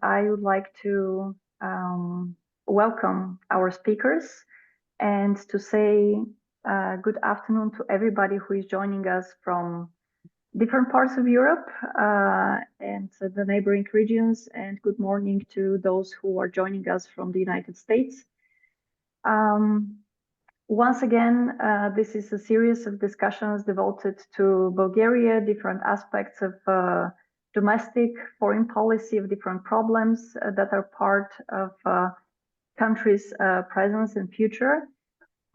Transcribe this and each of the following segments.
I would like to welcome our speakers and to say good afternoon to everybody who is joining us from different parts of Europe and the neighboring regions, and good morning to those who are joining us from the United States. Once again, this is a series of discussions devoted to Bulgaria, different aspects of domestic foreign policy, of different problems that are part of country's presence and future.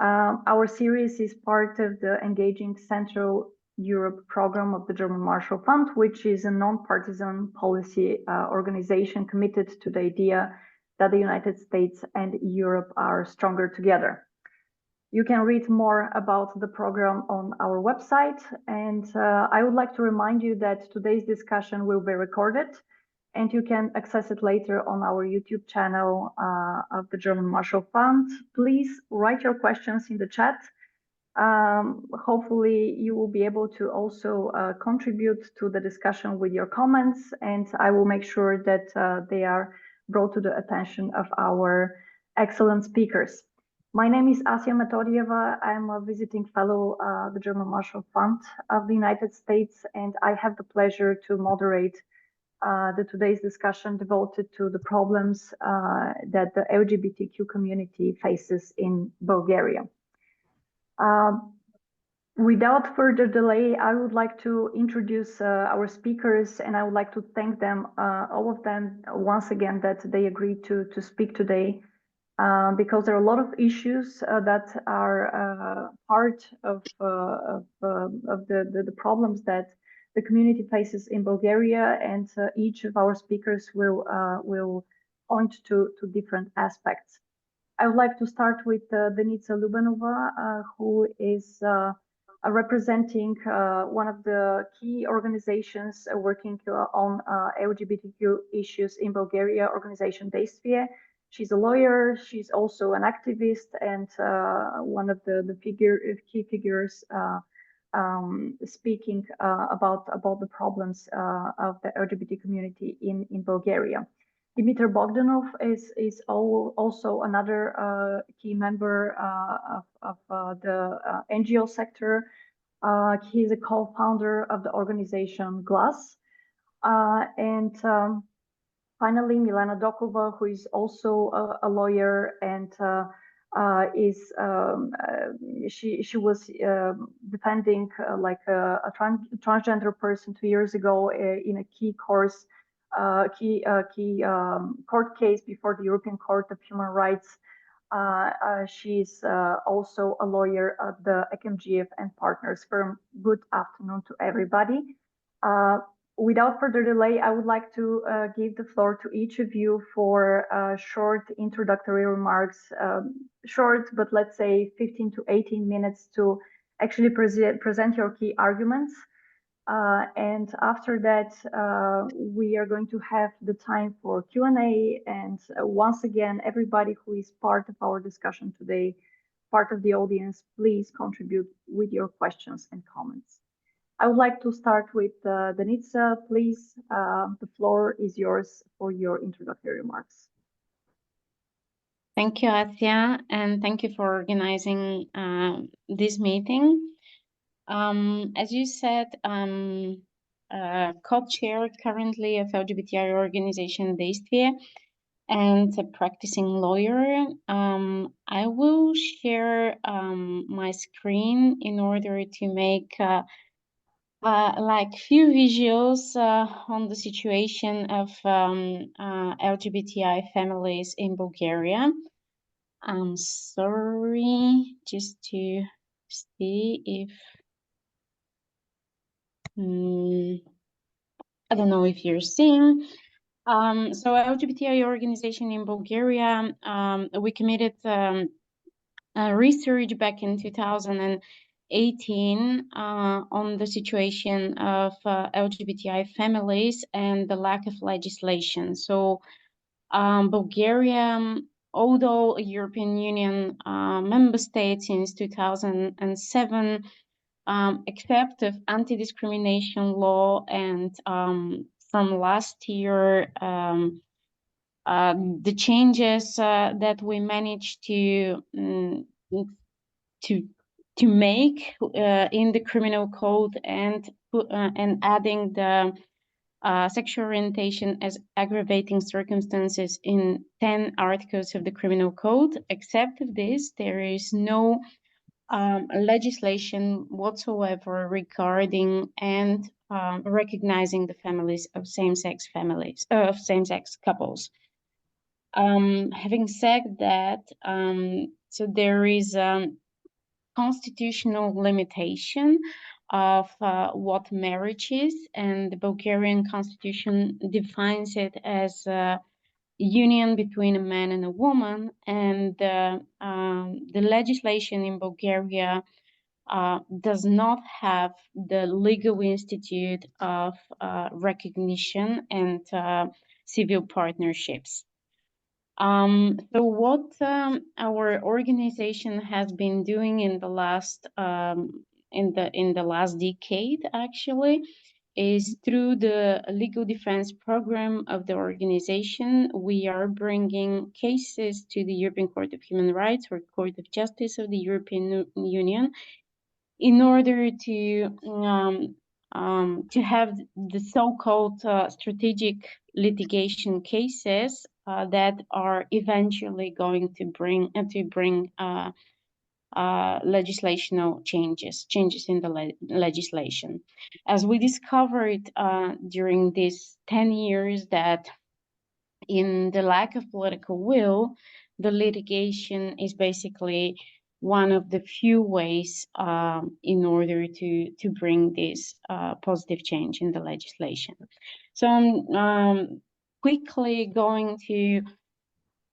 Our series is part of the Engaging Central Europe program of the German Marshall Fund, which is a non-partisan policy organization committed to the idea that the United States and Europe are stronger together. You can read more about the program on our website, and I would like to remind you that today's discussion will be recorded, and you can access it later on our YouTube channel of the German Marshall Fund. Please write your questions in the chat. Hopefully you will be able to also contribute to the discussion with your comments, and I will make sure that they are brought to the attention of our excellent speakers. My name is Asya Metodieva. I'm a visiting fellow of the German Marshall Fund of the United States, and I have the pleasure to moderate today's discussion devoted to the problems that the LGBTQ community faces in Bulgaria. Without further delay, I would like to introduce our speakers, and I would like to thank them, all of them, once again, that they agreed to speak today. Because there are a lot of issues that are part of the problems that the community faces in Bulgaria, and each of our speakers will point to different aspects. I would like to start with Denitsa Lyubenova, who is representing one of the key organizations working on LGBTQ issues in Bulgaria, organization Deystvie. She's a lawyer, she's also an activist, and one of the key figures speaking about the problems of the LGBT community in Bulgaria. Dimitar Boganov is also another key member of the NGO sector. He is a co-founder of the organization GLAS. Finally, Milena Dokova, who is also a lawyer, and she was defending like a transgender person 2 years ago in a key court case before the European Court of Human Rights. She's also a lawyer at the Ekimjiev and Partners firm. Good afternoon to everybody. Without further delay, I would like to give the floor to each of you for short introductory remarks, short, but let's say 15 to 18 minutes to actually present your key arguments. And after that, we are going to have the time for Q&A. And once again, everybody who is part of our discussion today, part of the audience, please contribute with your questions and comments. I would like to start with Denitsa. Please, the floor is yours for your introductory remarks. Thank you, Asya, and thank you for organizing this meeting. As you said, I'm co-chair currently of LGBTI organization Deystvie and a practicing lawyer. I will share my screen in order to make like few visuals on the situation of LGBTI families in Bulgaria. I'm sorry, just to see if I don't know if you're seeing. So LGBTI organization in Bulgaria, we committed research back in 2018 on the situation of LGBTI families and the lack of legislation. So Bulgaria, although a European Union member state since 2007, accepted anti-discrimination law, and from last year the changes that we managed to make in the criminal code, and adding the sexual orientation as aggravating circumstances in 10 articles of the criminal code. Except of this, there is no legislation whatsoever regarding and recognizing the families of same-sex couples. Having said that, so there is constitutional limitation of what marriage is, and the Bulgarian constitution defines it as a union between a man and a woman, and the legislation in Bulgaria does not have the legal institute of recognition and civil partnerships. So what our organization has been doing in the last decade, actually, is through the legal defense program of the organization, we are bringing cases to the European Court of Human Rights or Court of Justice of the European Union in order to have the so-called strategic litigation cases that are eventually going to bring legislational changes in the legislation. As we discovered during these 10 years that in the lack of political will, the litigation is basically one of the few ways in order to bring this positive change in the legislation. So I'm quickly going to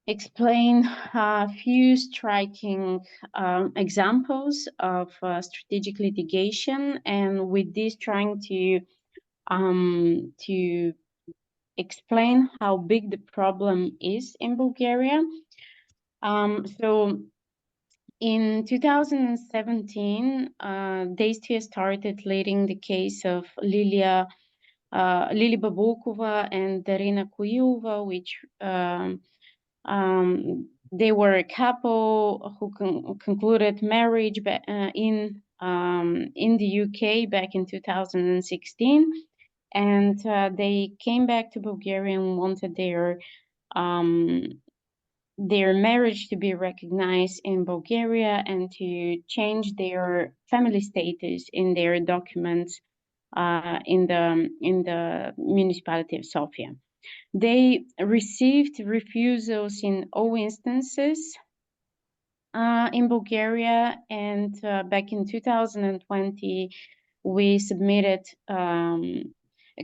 explain a few striking examples of strategic litigation, and with this trying to explain how big the problem is in Bulgaria. So in 2017, Deystvie started leading the case of Lily Babulkova and Darina Kuilova, which they were a couple who concluded marriage in the UK back in 2016. And they came back to Bulgaria and wanted their marriage to be recognized in Bulgaria and to change their family status in their documents in the municipality of Sofia. They received refusals in all instances in Bulgaria, and back in 2020, we submitted a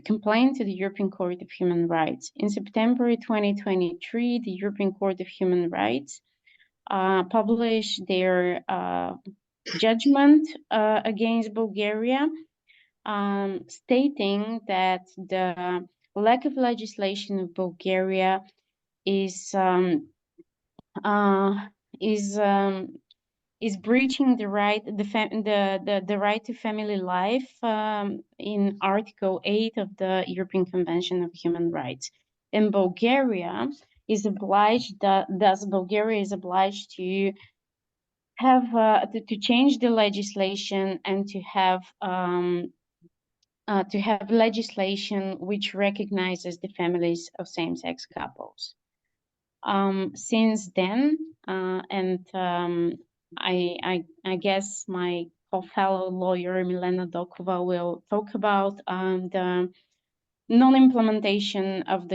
complaint to the European Court of Human Rights. In September 2023, the European Court of Human Rights published their judgment against Bulgaria, stating that the lack of legislation of Bulgaria is breaching the right to family life in Article 8 of the European Convention of Human Rights. And Bulgaria is obliged to have to change the legislation and to have legislation which recognizes the families of same-sex couples. Since then, and I guess my fellow lawyer Milena Dokova will talk about the non-implementation of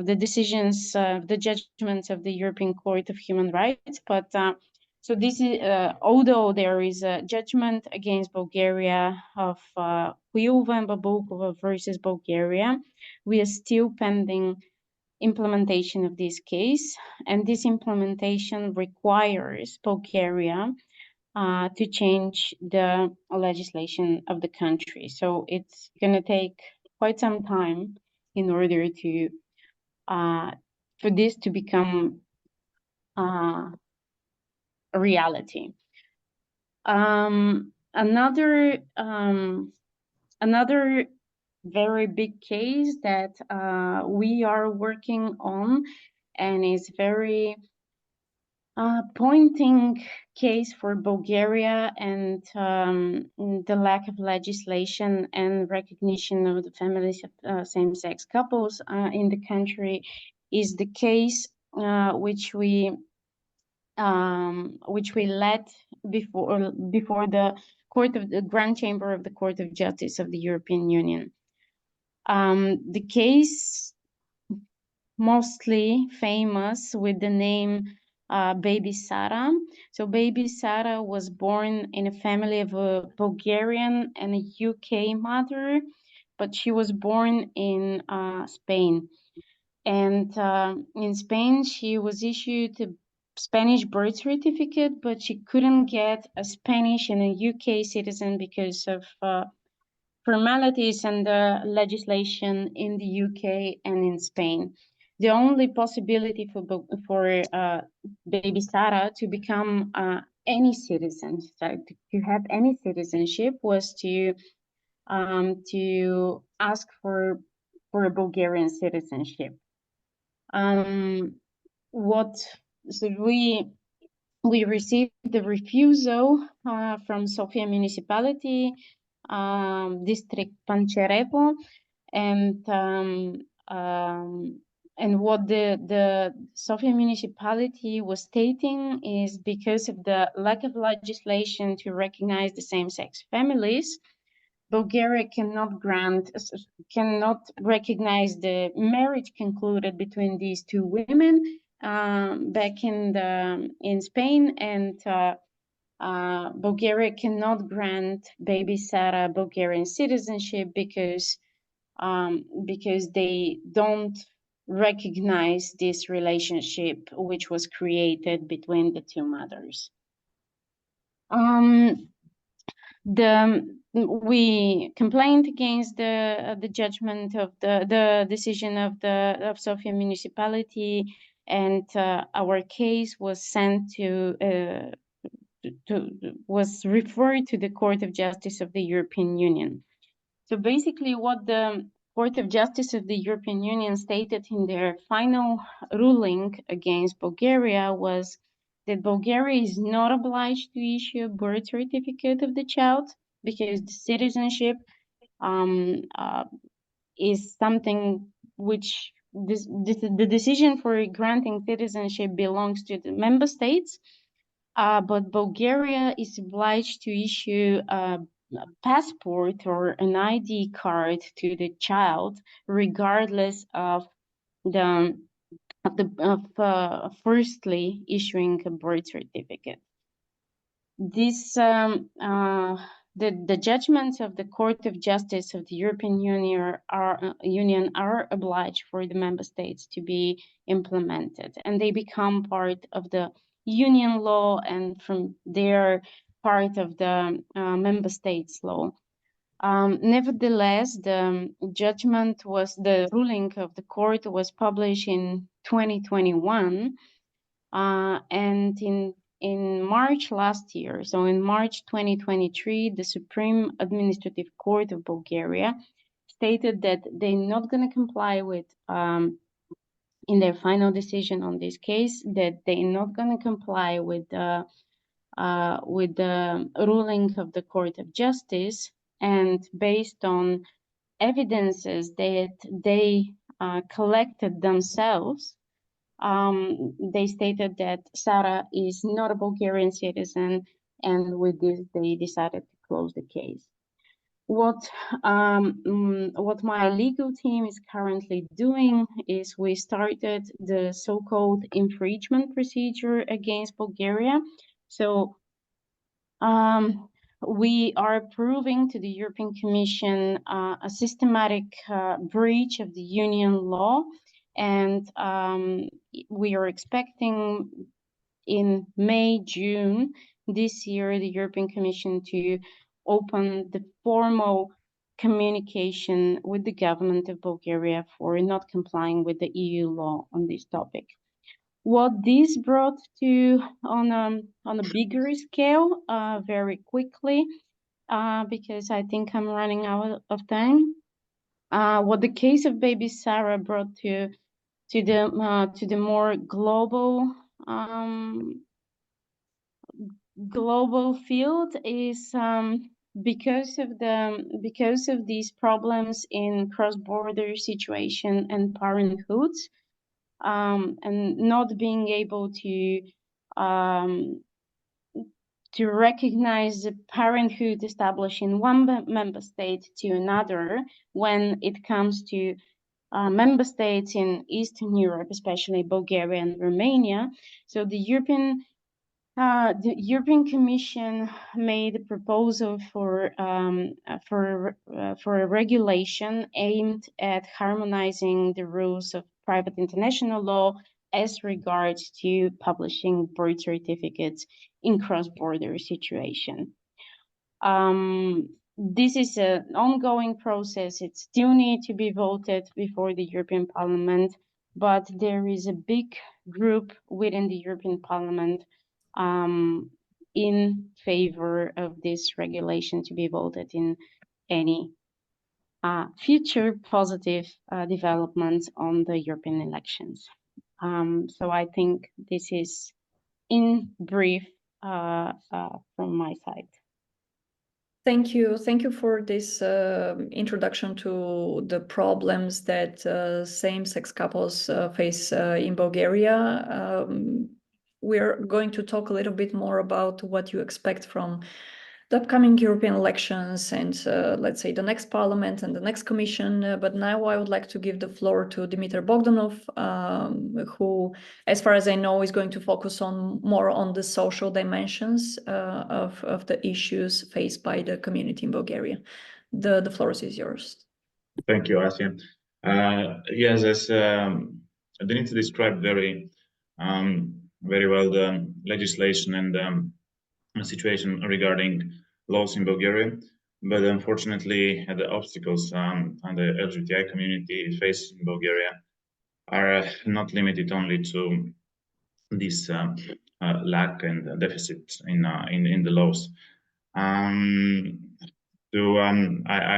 the decisions, the judgments of the European Court of Human Rights. But so this is although there is a judgment against Bulgaria of Kuilova and Babulkova versus Bulgaria, we are still pending implementation of this case, and this implementation requires Bulgaria to change the legislation of the country. So it's going to take quite some time in order to for this to become a reality. Another very big case that we are working on, and is very pointing case for Bulgaria, and the lack of legislation and recognition of the families of same-sex couples in the country is the case which we led before the Court of the Grand Chamber of the Court of Justice of the European Union. The case mostly famous with the name Baby Sara. So Baby Sara was born in a family of a Bulgarian and a UK mother, but she was born in Spain. And in Spain, she was issued a Spanish birth certificate, but she couldn't get a Spanish and a UK citizen because of formalities and the legislation in the UK and in Spain. The only possibility for baby Sara to become any citizen, so to have any citizenship, was to ask for a Bulgarian citizenship. What so we received the refusal from Sofia municipality, district Pančerevo, and what the Sofia municipality was stating is because of the lack of legislation to recognize the same-sex families, Bulgaria cannot recognize the marriage concluded between these two women back in Spain, and Bulgaria cannot grant baby Sara Bulgarian citizenship because they don't recognize this relationship which was created between the two mothers. We complained against the judgment of the decision of Sofia municipality, and our case was sent was referred to the Court of Justice of the European Union. So basically, what the Court of Justice of the European Union stated in their final ruling against Bulgaria was that Bulgaria is not obliged to issue a birth certificate of the child, because the citizenship is something which the decision for granting citizenship belongs to the member states, but Bulgaria is obliged to issue a passport or an ID card to the child, regardless of firstly issuing a birth certificate. This the judgments of the Court of Justice of the European Union are obliged for the member states to be implemented, and they become part of the union law, and from there part of the member states law. Nevertheless, the ruling of the court was published in 2021, and in March last year, so in March 2023, the Supreme Administrative Court of Bulgaria stated that they're not going to comply with, in their final decision on this case, that they're not going to comply with the ruling of the Court of Justice, and based on evidences that they collected themselves, they stated that Sara is not a Bulgarian citizen, and with this they decided to close the case. What my legal team is currently doing is we started the so-called infringement procedure against Bulgaria. So we are proving to the European Commission a systematic breach of the union law, and we are expecting in May, June this year, the European Commission to open the formal communication with the government of Bulgaria for not complying with the EU law on this topic. What this brought to on a bigger scale, very quickly, because I think I'm running out of time. what the case of baby Sarah brought to the more global global field is because of these problems in cross-border situation and parenthood, and not being able to recognize the parenthood established in one member state to another when it comes to member states in Eastern Europe, especially Bulgaria and Romania. So the European Commission made a proposal for a regulation aimed at harmonizing the rules of private international law as regards to publishing birth certificates in cross-border situation. This is an ongoing process. It still needs to be voted before the European Parliament, but there is a big group within the European Parliament in favor of this regulation to be voted in any future positive developments on the European elections. So I think this is in brief from my side. Thank you for this introduction to the problems that same-sex couples face in Bulgaria. We're going to talk a little bit more about what you expect from the upcoming European elections and let's say the next parliament and the next commission. But now I would like to give the floor to Dimitar Boganov, who, as far as I know, is going to focus more on the social dimensions of the issues faced by the community in Bulgaria. The floor is yours. Thank you, Asya. Yes, as Denitsa described very well the legislation and the situation regarding laws in Bulgaria, but unfortunately the obstacles and the LGBTI community faces in Bulgaria are not limited only to this lack and deficit in the laws. I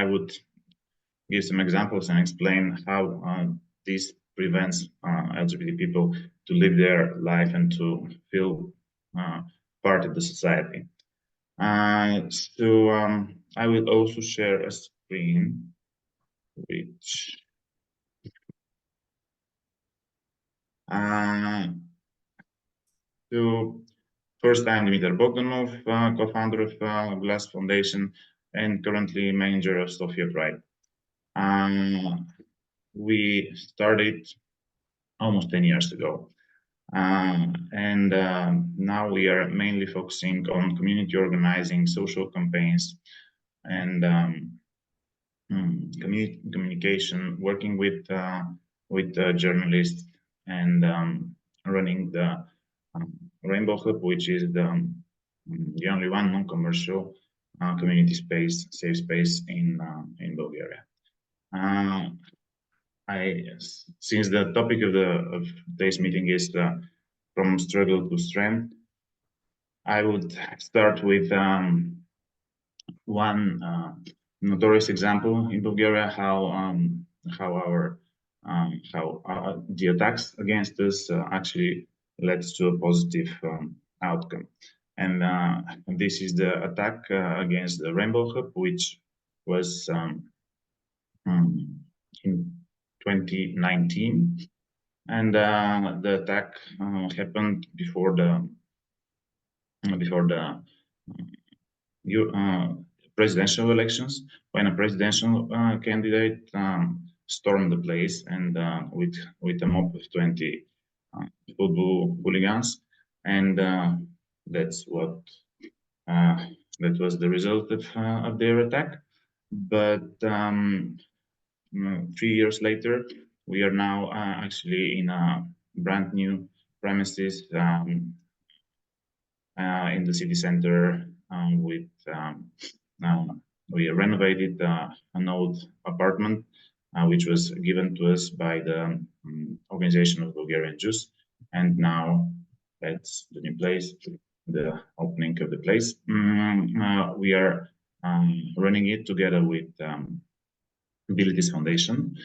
would give some examples and explain how this prevents LGBT people to live their life and to feel part of the society. So I will also share a screen, which so first I'm Dimitar Boganov, co-founder of GLAS Foundation and currently manager of Sofia Pride. We started almost 10 years ago. And now we are mainly focusing on community organizing, social campaigns, and communication, working with journalists, and running the Rainbow Hub, which is the only one non-commercial community space, safe space in Bulgaria. Since the topic of today's meeting is from struggle to strength, I would start with one notorious example in Bulgaria how the attacks against us actually led to a positive outcome, and this is the attack against the Rainbow Hub, which was in 2019, and the attack happened before the presidential elections, when a presidential candidate stormed the place and with a mob of 20 football hooligans, and that's what that was the result of their attack. But 3 years later, we are now actually in a brand new premises in the city center with we renovated an old apartment which was given to us by the Organization of Bulgarian Jews, and now that's the new place, the opening of the place. We are running it together with Abilities Foundation,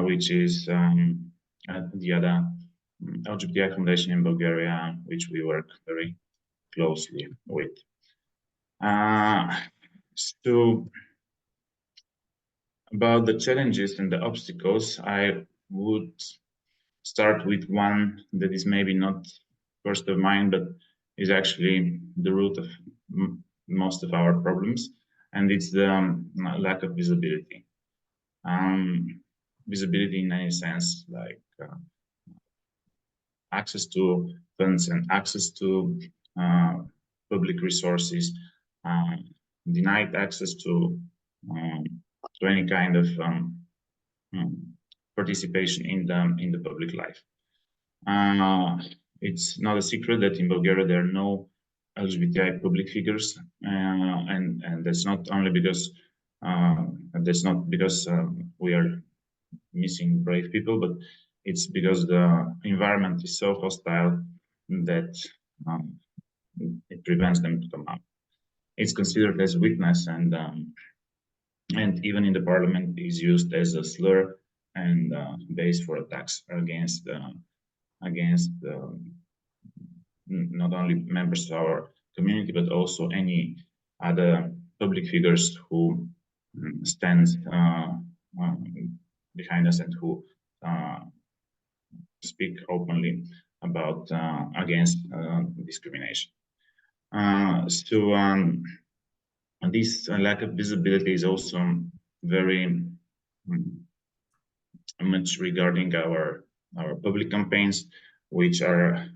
which is the other LGBTI foundation in Bulgaria, which we work very closely with. So about the challenges and the obstacles, I would start with one that is maybe not first of mind, but is actually the root of most of our problems, and it's the lack of visibility. Visibility in any sense, like access to funds and access to public resources, denied access to any kind of participation in the public life. It's not a secret that in Bulgaria there are no LGBTI public figures, and that's not only because we are missing brave people, but it's because the environment is so hostile that it prevents them to come out. It's considered as weakness, and even in the parliament is used as a slur and base for attacks against not only members of our community, but also any other public figures who stand behind us and who speak openly about against discrimination. This lack of visibility is also very much regarding our public campaigns, which are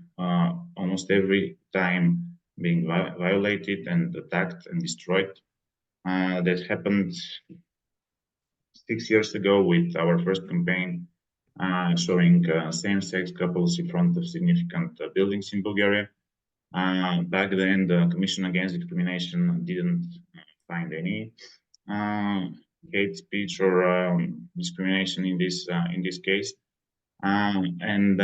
almost every time being violated and attacked and destroyed. That happened 6 years ago with our first campaign showing same-sex couples in front of significant buildings in Bulgaria. Back then, the Commission Against Discrimination didn't find any hate speech or discrimination in this case, and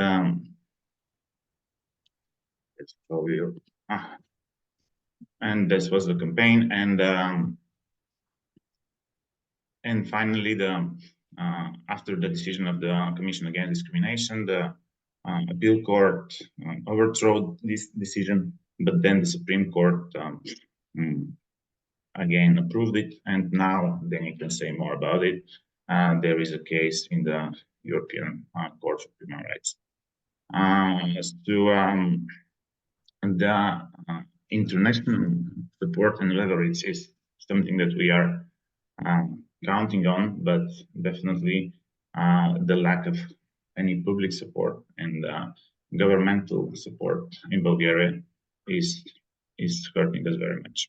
let's show you. And this was the campaign, and finally, after the decision of the Commission Against Discrimination, the appeal court overthrew this decision, but then the Supreme Court again approved it, and now then you can say more about it. There is a case in the European Court of Human Rights. The international support and leverage is something that we are counting on, but definitely the lack of any public support and governmental support in Bulgaria is hurting us very much.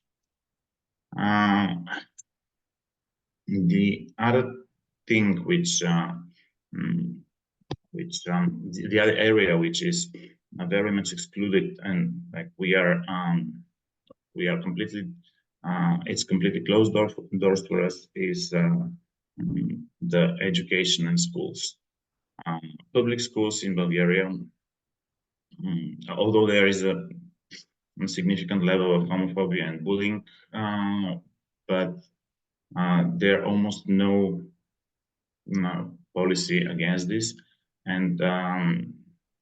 The other thing the other area which is very much excluded, and like we are completely it's completely closed doors for us, is the education and schools. Public schools in Bulgaria, although there is a significant level of homophobia and bullying, but there are almost no policy against this, and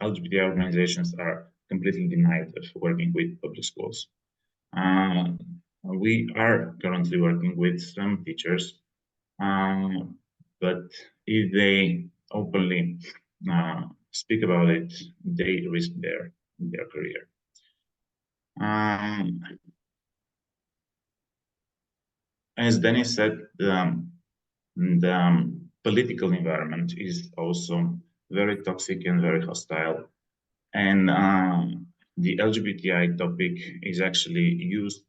LGBTI organizations are completely denied of working with public schools. We are currently working with some teachers, but if they openly speak about it, they risk their career. As Denis said, the political environment is also very toxic and very hostile, and the LGBTI topic is actually used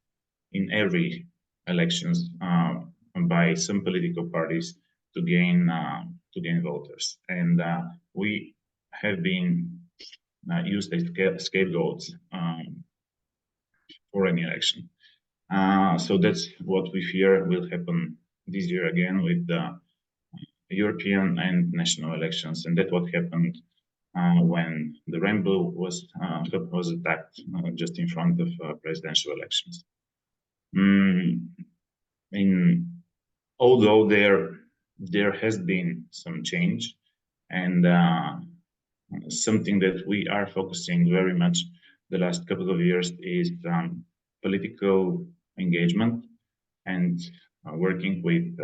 in every elections by some political parties to gain voters, and we have been used as scapegoats for any election. So that's what we fear will happen this year again with the European and national elections, and that's what happened when the rainbow was attacked just in front of presidential elections. Although there there has been some change, and something that we are focusing very much the last couple of years is political engagement and working with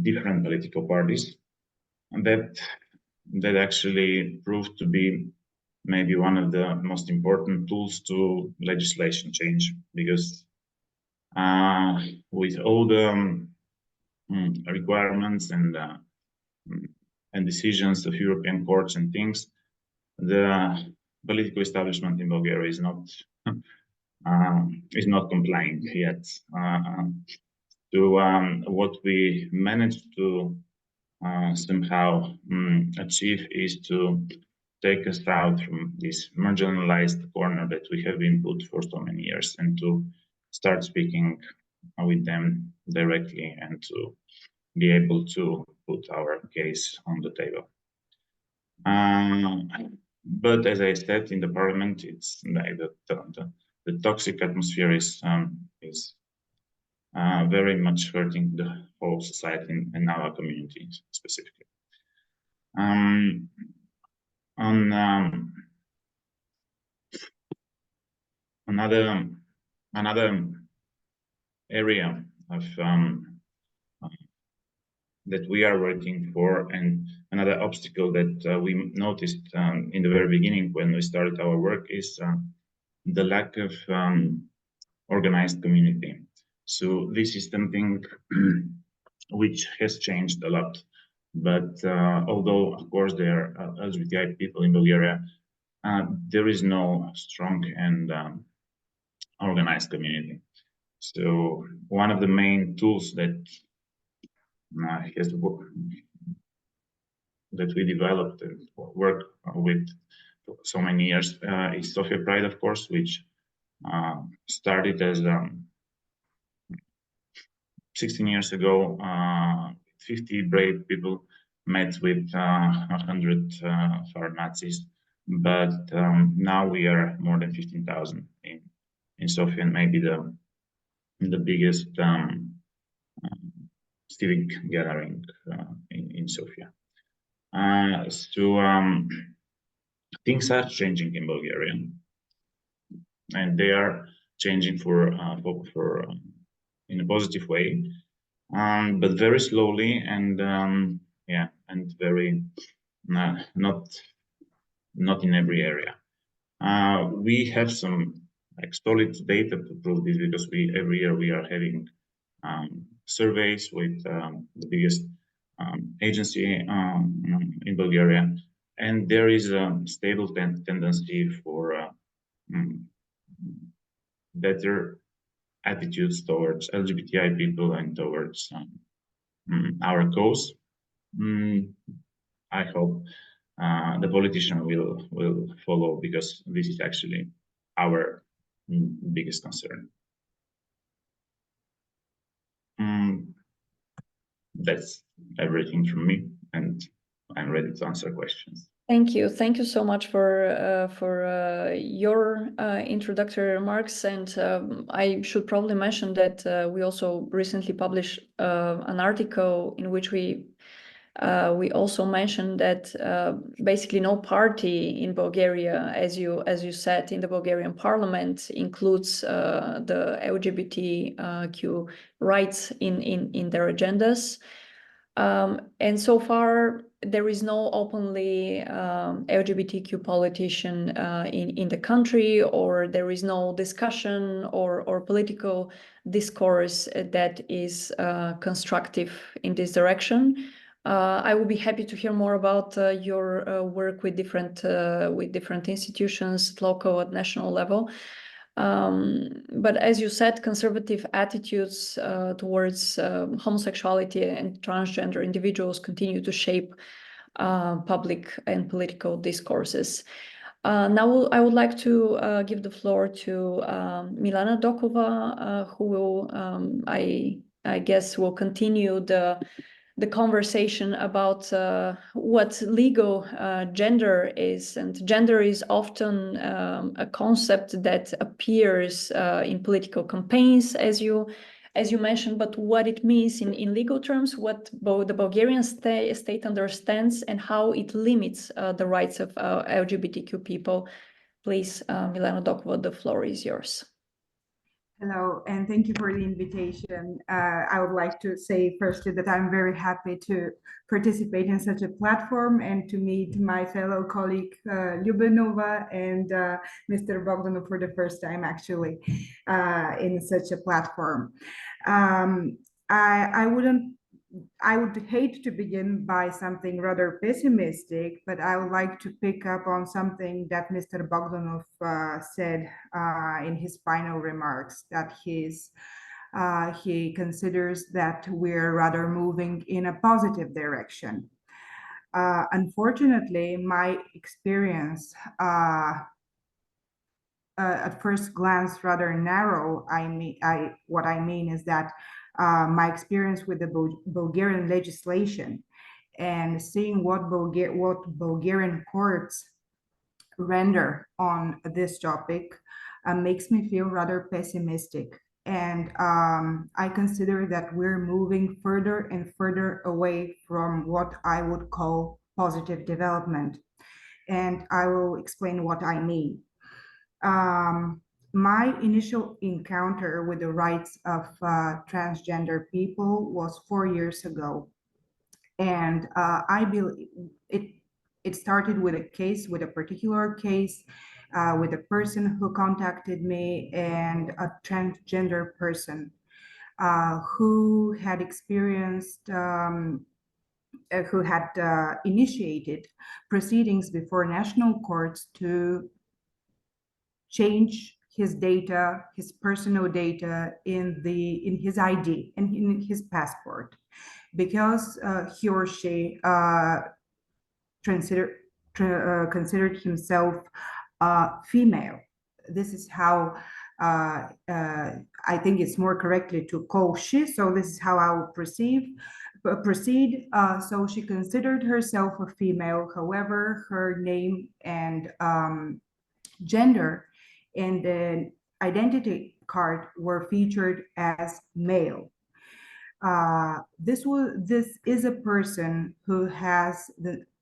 different political parties, and that actually proved to be maybe one of the most important tools to legislation change, because with all the requirements and decisions of European courts and things, the political establishment in Bulgaria is not complying yet to what we managed to somehow achieve is to take us out from this marginalized corner that we have been put for so many years, and to start speaking with them directly and to be able to put our case on the table. But as I said, in the parliament, it's like the toxic atmosphere is very much hurting the whole society and our community specifically. Another area of that we are working for, and another obstacle that we noticed in the very beginning when we started our work, is the lack of organized community. So this is something which has changed a lot. But although, of course, there are LGBTI people in Bulgaria, there is no strong and organized community. So one of the main tools that we developed and worked with for so many years is Sofia Pride, of course, which started as 16 years ago. 50 brave people met with 100 far Nazis, but now we are more than 15,000 in Sofia, and maybe the biggest civic gathering in Sofia. So things are changing in Bulgaria, and they are changing for in a positive way, but very slowly, and and very not in every area. We have some solid data to prove this, because every year we are having surveys with the biggest agency in Bulgaria, and there is a stable tendency for better attitudes towards LGBTI people and towards our cause. I hope the politician will follow, because this is actually our biggest concern. That's everything from me, and I'm ready to answer questions. Thank you so much for your introductory remarks, and I should probably mention that we also recently published an article in which we also mentioned that basically no party in Bulgaria, as you said, in the Bulgarian parliament, includes the LGBTQ rights in their agendas. And so far, there is no openly LGBTQ politician in the country, or there is no discussion or political discourse that is constructive in this direction. I will be happy to hear more about your work with different institutions, local and national level. But as you said, conservative attitudes towards homosexuality and transgender individuals continue to shape public and political discourses. Now I would like to give the floor to Milena Dokova, who will, I guess, will continue the conversation about what legal gender is. And gender is often a concept that appears in political campaigns, as you as you mentioned, but what it means in legal terms, what the Bulgarian state understands, and how it limits the rights of LGBTQ people. Please, Milena Dokova, the floor is yours. Hello, and thank you for the invitation. I would like to say firstly that I'm very happy to participate in such a platform and to meet my fellow colleague Lyubenova and Mr. Boganov for the first time actually in such a platform. I would hate to begin by something rather pessimistic, but I would like to pick up on something that Mr. Boganov said in his final remarks, that he considers that we're rather moving in a positive direction. Unfortunately, my experience at first glance rather narrow. What I mean is that my experience with the Bulgarian legislation and seeing what Bulgarian courts render on this topic makes me feel rather pessimistic. And I consider that we're moving further and further away from what I would call positive development. And I will explain what I mean. My initial encounter with the rights of transgender people was 4 years ago. And I believe it started with a particular case with a person who contacted me, and a transgender person who had experienced who had initiated proceedings before national courts to change his data, his personal data in his ID and in his passport, because he or she considered himself female. This is how I think it's more correctly to call she. So this is how I would proceed. So she considered herself a female. However, her name and gender and the identity card were featured as male. This is a person who has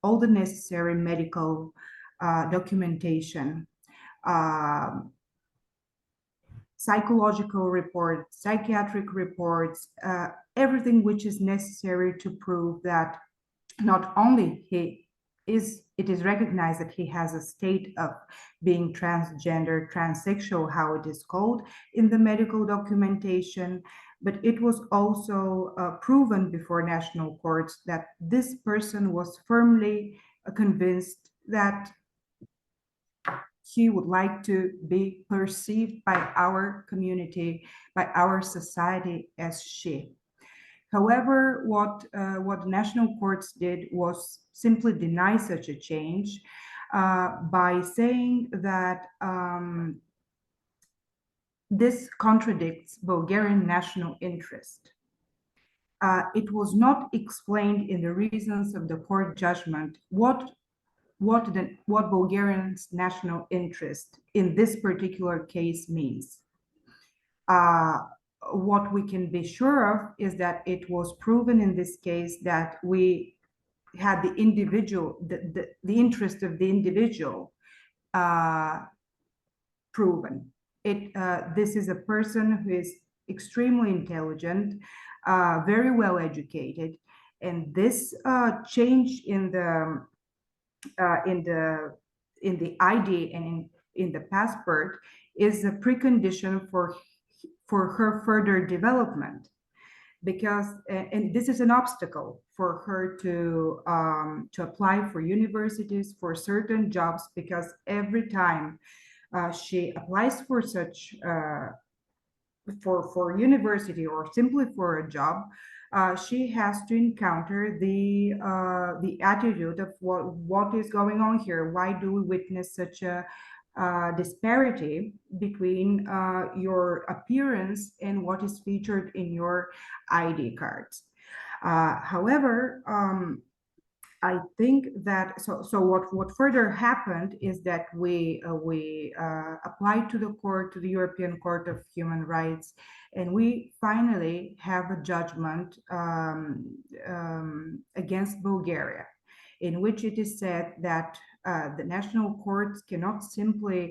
all the necessary medical documentation, psychological reports, psychiatric reports, everything which is necessary to prove that not only it is recognized that he has a state of being transgender, transsexual, how it is called in the medical documentation, but it was also proven before national courts that this person was firmly convinced that he would like to be perceived by our community, by our society as she. However, what national courts did was simply deny such a change by saying that this contradicts Bulgarian national interest. It was not explained in the reasons of the court judgment what Bulgarian's national interest in this particular case means. What we can be sure of is that it was proven in this case that we had the individual, the interest of the individual proven. This is a person who is extremely intelligent, very well educated, and this change in the ID and in the passport is a precondition for her further development, because and this is an obstacle for her to apply for universities, for certain jobs, because every time she applies for such for university or simply for a job, she has to encounter the attitude of what is going on here. Why do we witness such a disparity between your appearance and what is featured in your ID cards? However, I think that what further happened is that we applied to the court, to the European Court of Human Rights, and we finally have a judgment against Bulgaria, in which it is said that the national courts cannot simply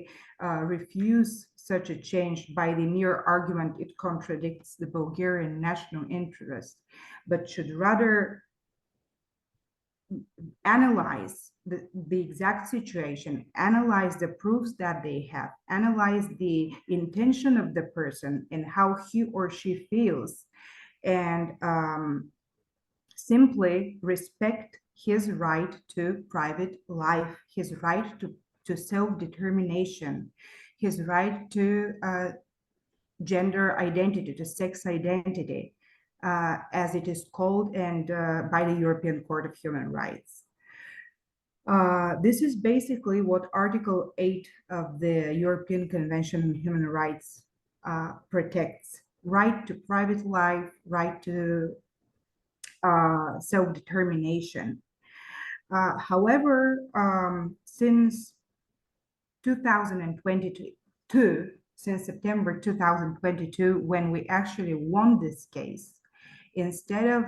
refuse such a change by the mere argument it contradicts the Bulgarian national interest, but should rather analyze the exact situation, analyze the proofs that they have, analyze the intention of the person and how he or she feels, and simply respect his right to private life, his right to self-determination, his right to gender identity, to sex identity, as it is called, and by the European Court of Human Rights. This is basically what Article 8 of the European Convention on Human Rights protects: right to private life, right to self-determination. However, since 2022, since September 2022, when we actually won this case, instead of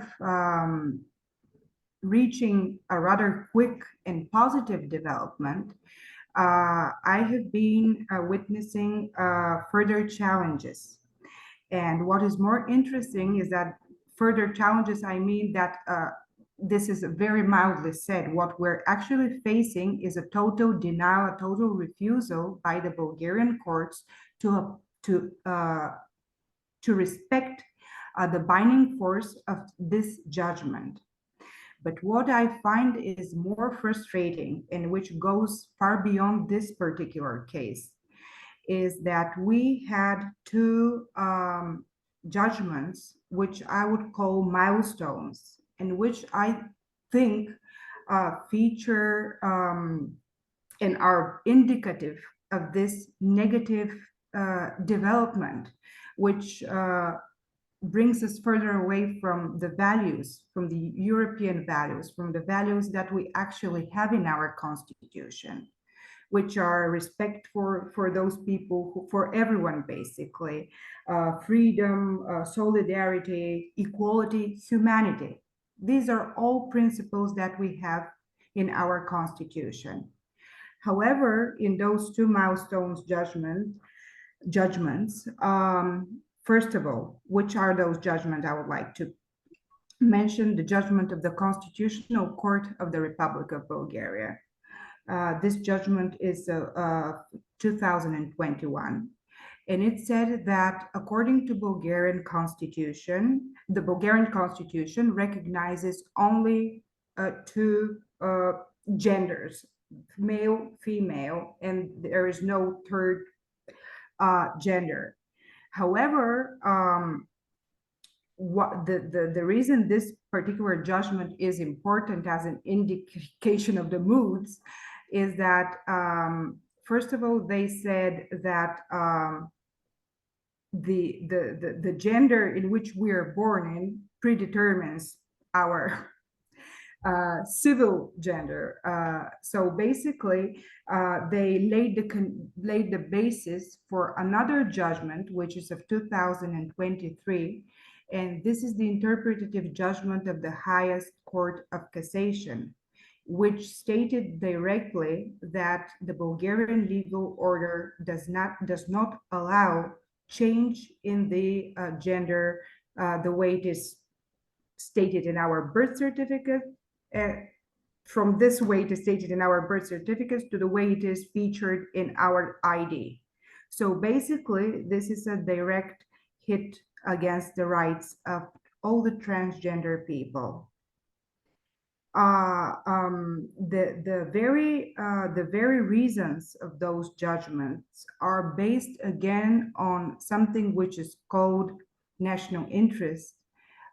reaching a rather quick and positive development, I have been witnessing further challenges. And what is more interesting is that further challenges, I mean that this is very mildly said. What we're actually facing is a total denial, a total refusal by the Bulgarian courts to respect the binding force of this judgment. But what I find is more frustrating, and which goes far beyond this particular case, is that we had two judgments, which I would call milestones, and which I think feature and are indicative of this negative development, which brings us further away from the values, from the European values, from the values that we actually have in our constitution, which are respect for those people, for everyone, basically, freedom, solidarity, equality, humanity. These are all principles that we have in our constitution. However, in those two milestones judgments, first of all, which are those judgments? I would like to mention the judgment of the Constitutional Court of the Republic of Bulgaria. This judgment is 2021, and it said that according to Bulgarian constitution, the Bulgarian constitution recognizes only two genders, male, female, and there is no third gender. However, the reason this particular judgment is important as an indication of the moods is that, first of all, they said that the gender in which we are born in predetermines our civil gender. So basically, they laid the basis for another judgment, which is of 2023, and this is the interpretative judgment of the highest court of cassation, which stated directly that the Bulgarian legal order does not allow change in the gender the way it is stated in our birth certificate, from this way it is stated in our birth certificates to the way it is featured in our ID. So basically, this is a direct hit against the rights of all the transgender people. The very reasons of those judgments are based again on something which is called national interest,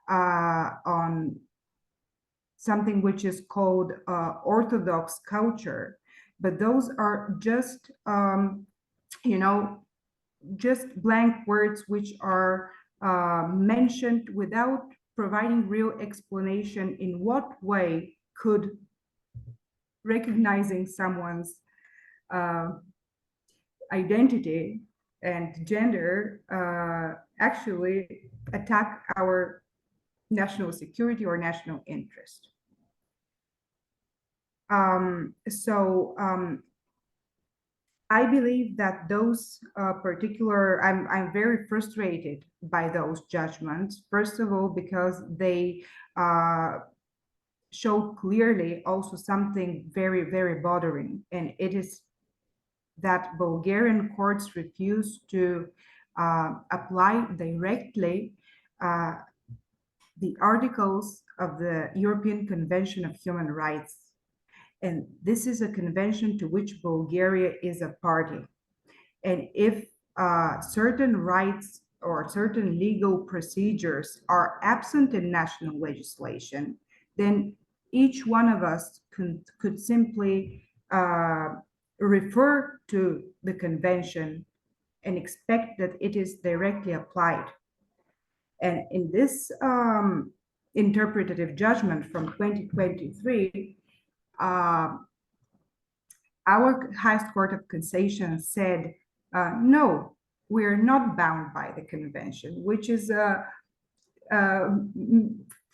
on something which is called orthodox culture, but those are just just blank words which are mentioned without providing real explanation in what way could recognizing someone's identity and gender actually attack our national security or national interest. I believe that those I'm very frustrated by those judgments. First of all, because they show clearly also something very, very bothering, and it is that Bulgarian courts refuse to apply directly the articles of the European Convention of Human Rights. And this is a convention to which Bulgaria is a party. And if certain rights or certain legal procedures are absent in national legislation, then each one of us could simply refer to the convention and expect that it is directly applied. And in this interpretative judgment from 2023, our highest court of cassation said, no, we're not bound by the convention, which is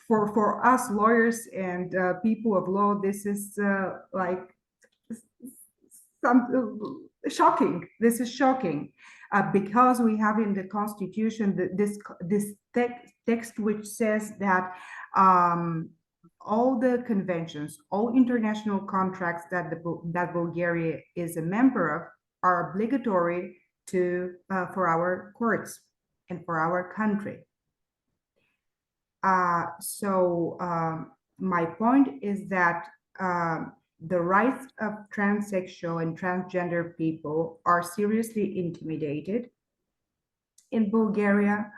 for us lawyers and people of law, this is like shocking. This is shocking because we have in the Constitution this text which says that all the conventions, all international contracts that Bulgaria is a member of are obligatory for our courts and for our country. My point is that the rights of transsexual and transgender people are seriously intimidated in Bulgaria.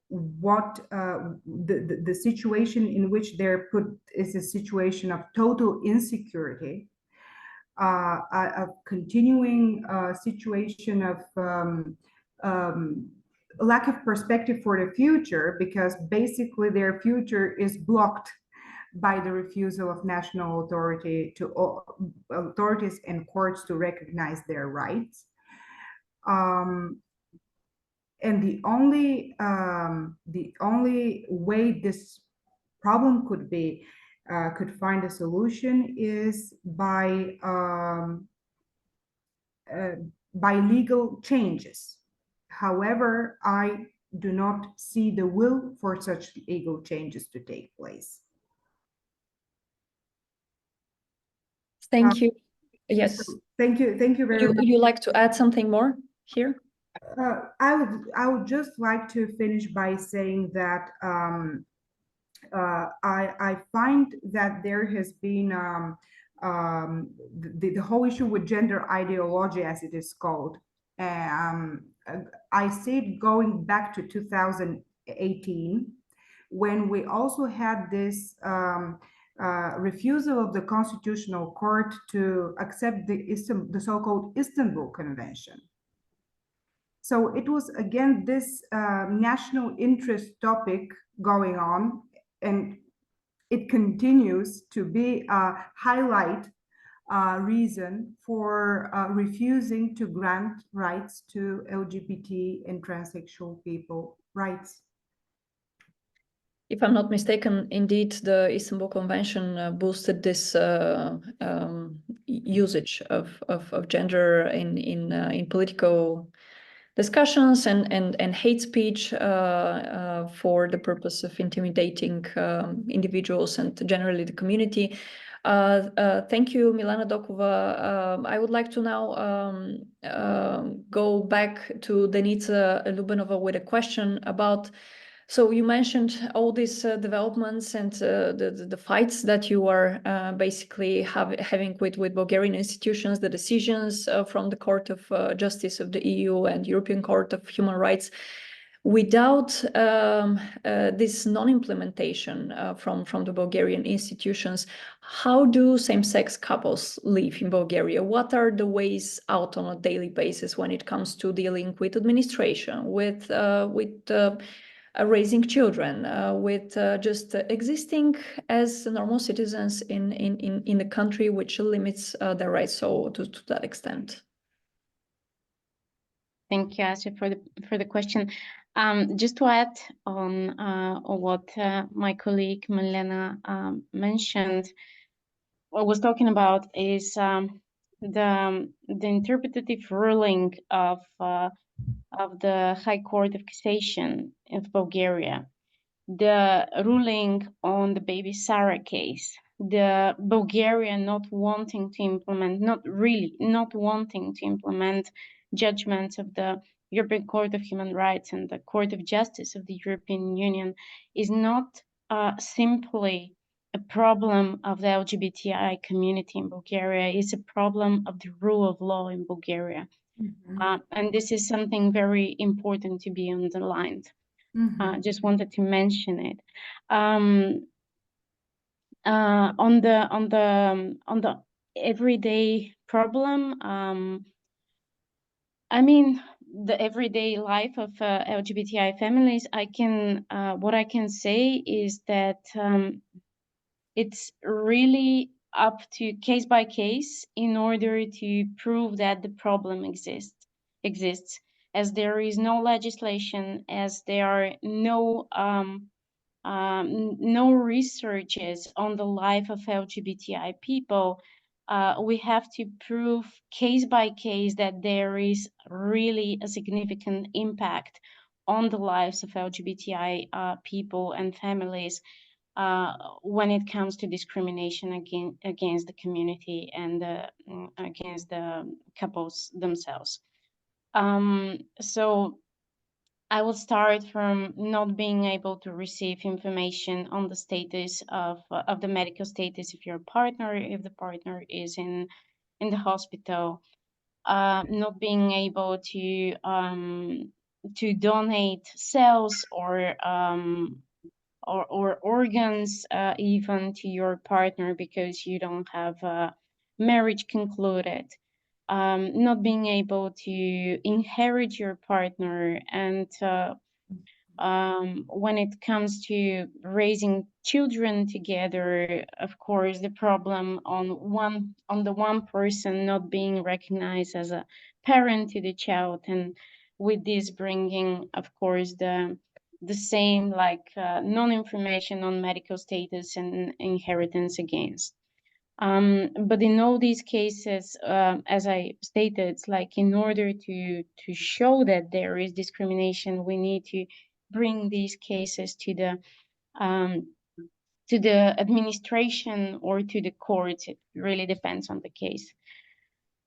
The situation in which they're put is a situation of total insecurity, a continuing situation of lack of perspective for the future, because basically their future is blocked by the refusal of national authorities and courts to recognize their rights. And the only way this problem could find a solution is by legal changes. However, I do not see the will for such legal changes to take place. Thank you. Yes. Thank you very much. Would you like to add something more here? I would just like to finish by saying that I find that there has been the whole issue with gender ideology, as it is called. I see it going back to 2018, when we also had this refusal of the Constitutional Court to accept the so-called Istanbul Convention. So it was again this national interest topic going on, and it continues to be a highlight reason for refusing to grant rights to LGBT and transsexual people rights. If I'm not mistaken, indeed, the Istanbul Convention boosted this usage of gender in political discussions and hate speech for the purpose of intimidating individuals and generally the community. Thank you, Milena Dokova. I would like to now go back to Denitsa Lyubenova with a question about, so you mentioned all these developments and the fights that you are basically having with Bulgarian institutions, the decisions from the Court of Justice of the EU and European Court of Human Rights. Without this non-implementation from the Bulgarian institutions, how do same-sex couples live in Bulgaria? What are the ways out on a daily basis when it comes to dealing with administration, with raising children with just existing as normal citizens in the country, which limits their rights so to that extent. Thank you, Asya, for the question. Just to add on what my colleague Milena mentioned, what was talking about is the interpretative ruling of the High Court of Cassation of Bulgaria, the ruling on the baby Sarah case, the Bulgaria not wanting to implement, not wanting to implement judgments of the European Court of Human Rights and the Court of Justice of the European Union is not simply a problem of the LGBTI community in Bulgaria, it's a problem of the rule of law in Bulgaria. And this is something very important to be underlined. Just wanted to mention it. On the everyday problem, I mean, the everyday life of LGBTI families, what I can say is that it's really up to case by case in order to prove that the problem exists, as there is no legislation, as there are no researches on the life of LGBTI people. We have to prove case by case that there is really a significant impact on the lives of LGBTI people and families when it comes to discrimination against the community and against the couples themselves. So I will start from not being able to receive information on the status of the medical status of your partner, if the partner is in the hospital, not being able to donate cells or organs even to your partner because you don't have a marriage concluded. Not being able to inherit your partner, and when it comes to raising children together, of course, the problem on the one person not being recognized as a parent to the child, and with this bringing, of course, the same like non-information on medical status and inheritance against. But in all these cases, as I stated, like in order to show that there is discrimination, we need to bring these cases to the administration or to the courts. It really depends on the case.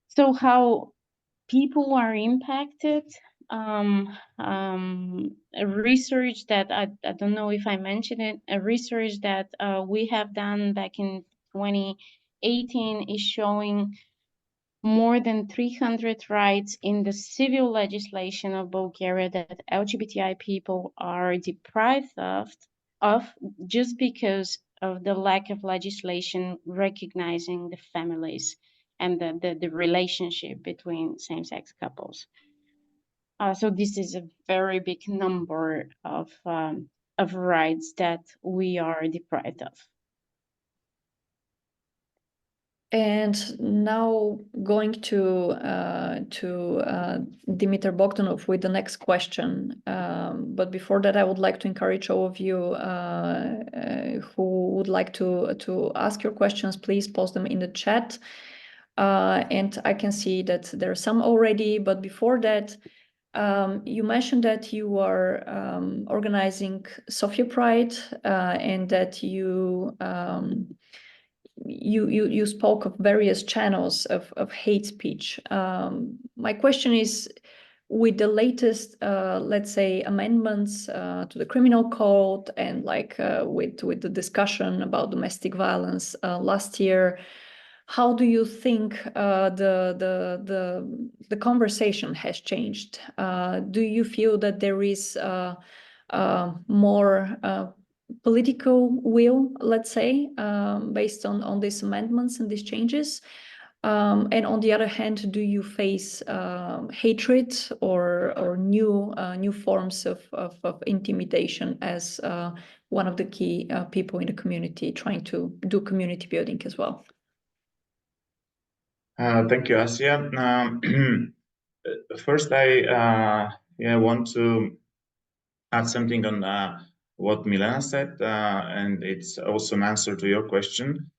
So how people are impacted, a research that I don't know if I mentioned it, a research that we have done back in 2018 is showing more than 300 rights in the civil legislation of Bulgaria that LGBTI people are deprived of just because of the lack of legislation recognizing the families and the relationship between same-sex couples. So this is a very big number of rights that we are deprived of. And now going to Dimitar Boganov with the next question. But before that, I would like to encourage all of you who would like to ask your questions, please post them in the chat. And I can see that there are some already, but before that, you mentioned that you are organizing Sofia Pride and that you spoke of various channels of hate speech. My question is, with the latest, let's say, amendments to the criminal code and like with the discussion about domestic violence last year, how do you think the conversation has changed? Do you feel that there is more political will, let's say, based on these amendments and these changes? And on the other hand, do you face hatred or new forms of intimidation as one of the key people in the community trying to do community building as well? Thank you, Asya. First, I want to add something on what Milena said, and it's also an answer to your question.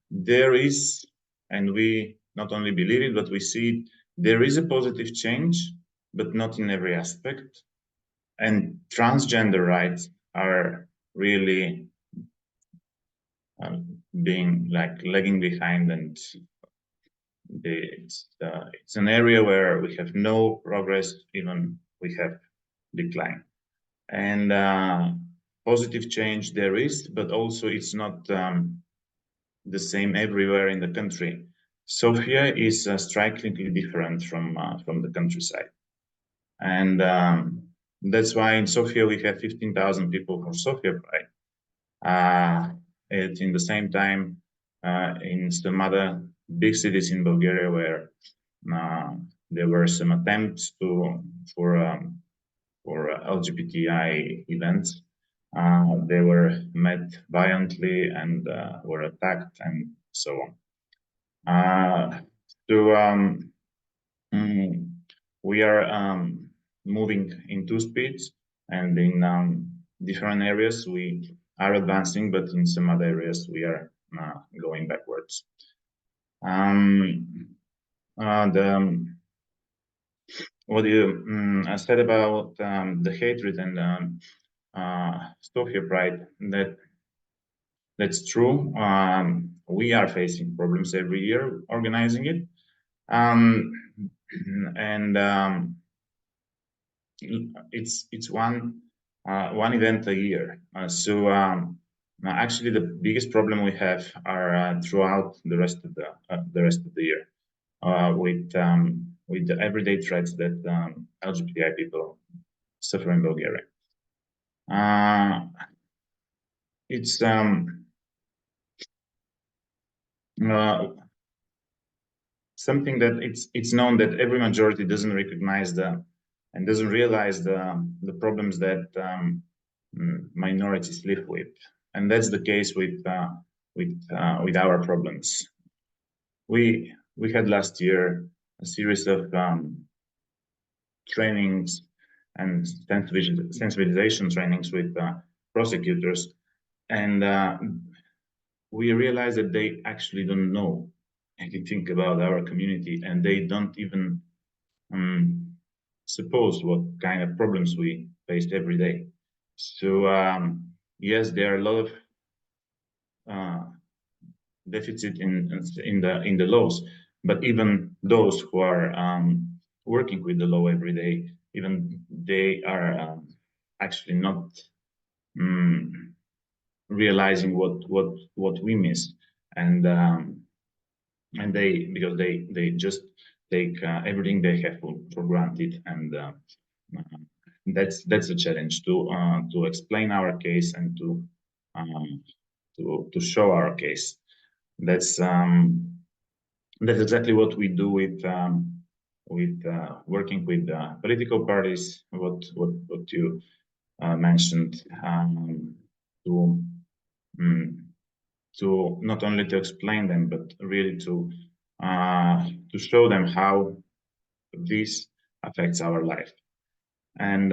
There is, and we not only believe it, but we see it, there is a positive change, but not in every aspect. And transgender rights are really being like lagging behind, and it's an area where we have no progress, even we have decline. And positive change there is, but also it's not the same everywhere in the country. Sofia is strikingly different from the countryside, and that's why in Sofia we have 15,000 people for Sofia Pride. In the same time, in some other big cities in Bulgaria where there were some attempts for LGBTI events, they were met violently and were attacked and so on. We are moving in two speeds, and in different areas we are advancing, but in some other areas we are going backwards. What you said about the hatred and Sofia Pride, that's true. We are facing problems every year organizing it, and it's one event a year. Actually, the biggest problem we have are throughout the rest of the year, with the everyday threats that LGBTI people suffer in Bulgaria. It's something that it's known that every majority doesn't recognize and doesn't realize the problems that minorities live with, and that's the case with our problems. We had last year a series of trainings and sensibilization trainings with prosecutors, and we realized that they actually don't know anything about our community, and they don't even suppose what kind of problems we faced every day. So yes, there are a lot of deficit in the laws, but even those who are working with the law every day, even they are actually not realizing what we miss, and because they just take everything they have for granted, and that's a challenge to explain our case and to show our case. That's exactly what we do with working with political parties. What you mentioned, to not only to explain them, but really to show them how this affects our life. And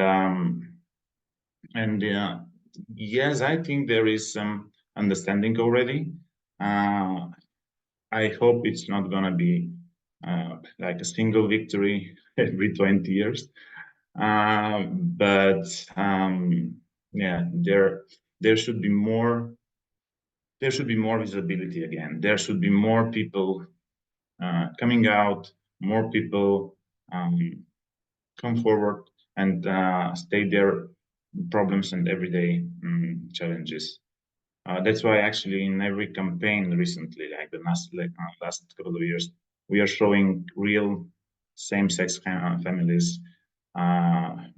yes, I think there is some understanding already. I hope it's not gonna be like a single victory every 20 years, but yeah, there should be more. There should be more visibility again. There should be more people coming out, more people come forward and state their problems and everyday challenges. That's why actually in every campaign recently, like the last couple of years, we are showing real same-sex families,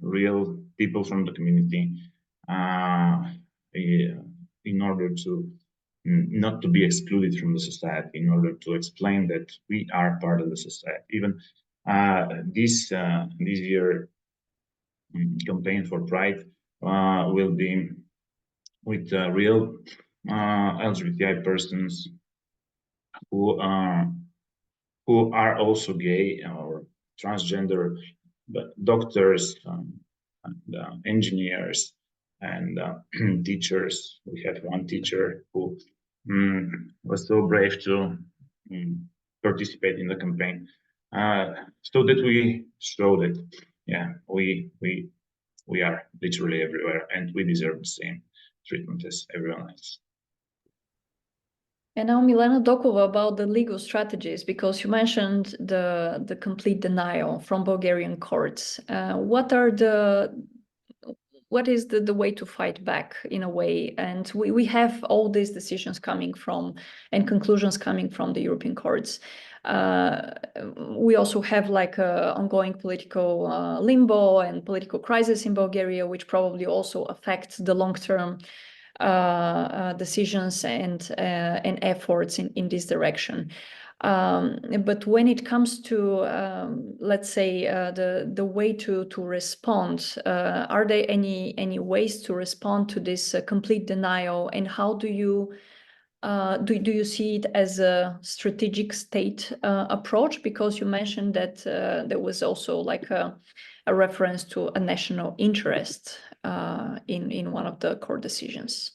real people from the community, in order to not to be excluded from the society, in order to explain that we are part of the society. Even this year campaign for Pride will be with real LGBTI persons who are also gay or transgender, but doctors, and, engineers, and teachers. We had one teacher who was so brave to participate in the campaign, so that we show that, yeah, we are literally everywhere, and we deserve the same treatment as everyone else. And now, Milena, Dokova, about the legal strategies, because you mentioned the complete denial from Bulgarian courts. What is the way to fight back, in a way? And we have all these decisions coming from, and conclusions coming from, the European courts. We also have like a ongoing political limbo and political crisis in Bulgaria, which probably also affects the long-term decisions and efforts in this direction. But when it comes to, let's say, the way to respond, are there any ways to respond to this complete denial, and how do you see it as a strategic state approach? Because you mentioned that there was also like a reference to a national interest in one of the court decisions.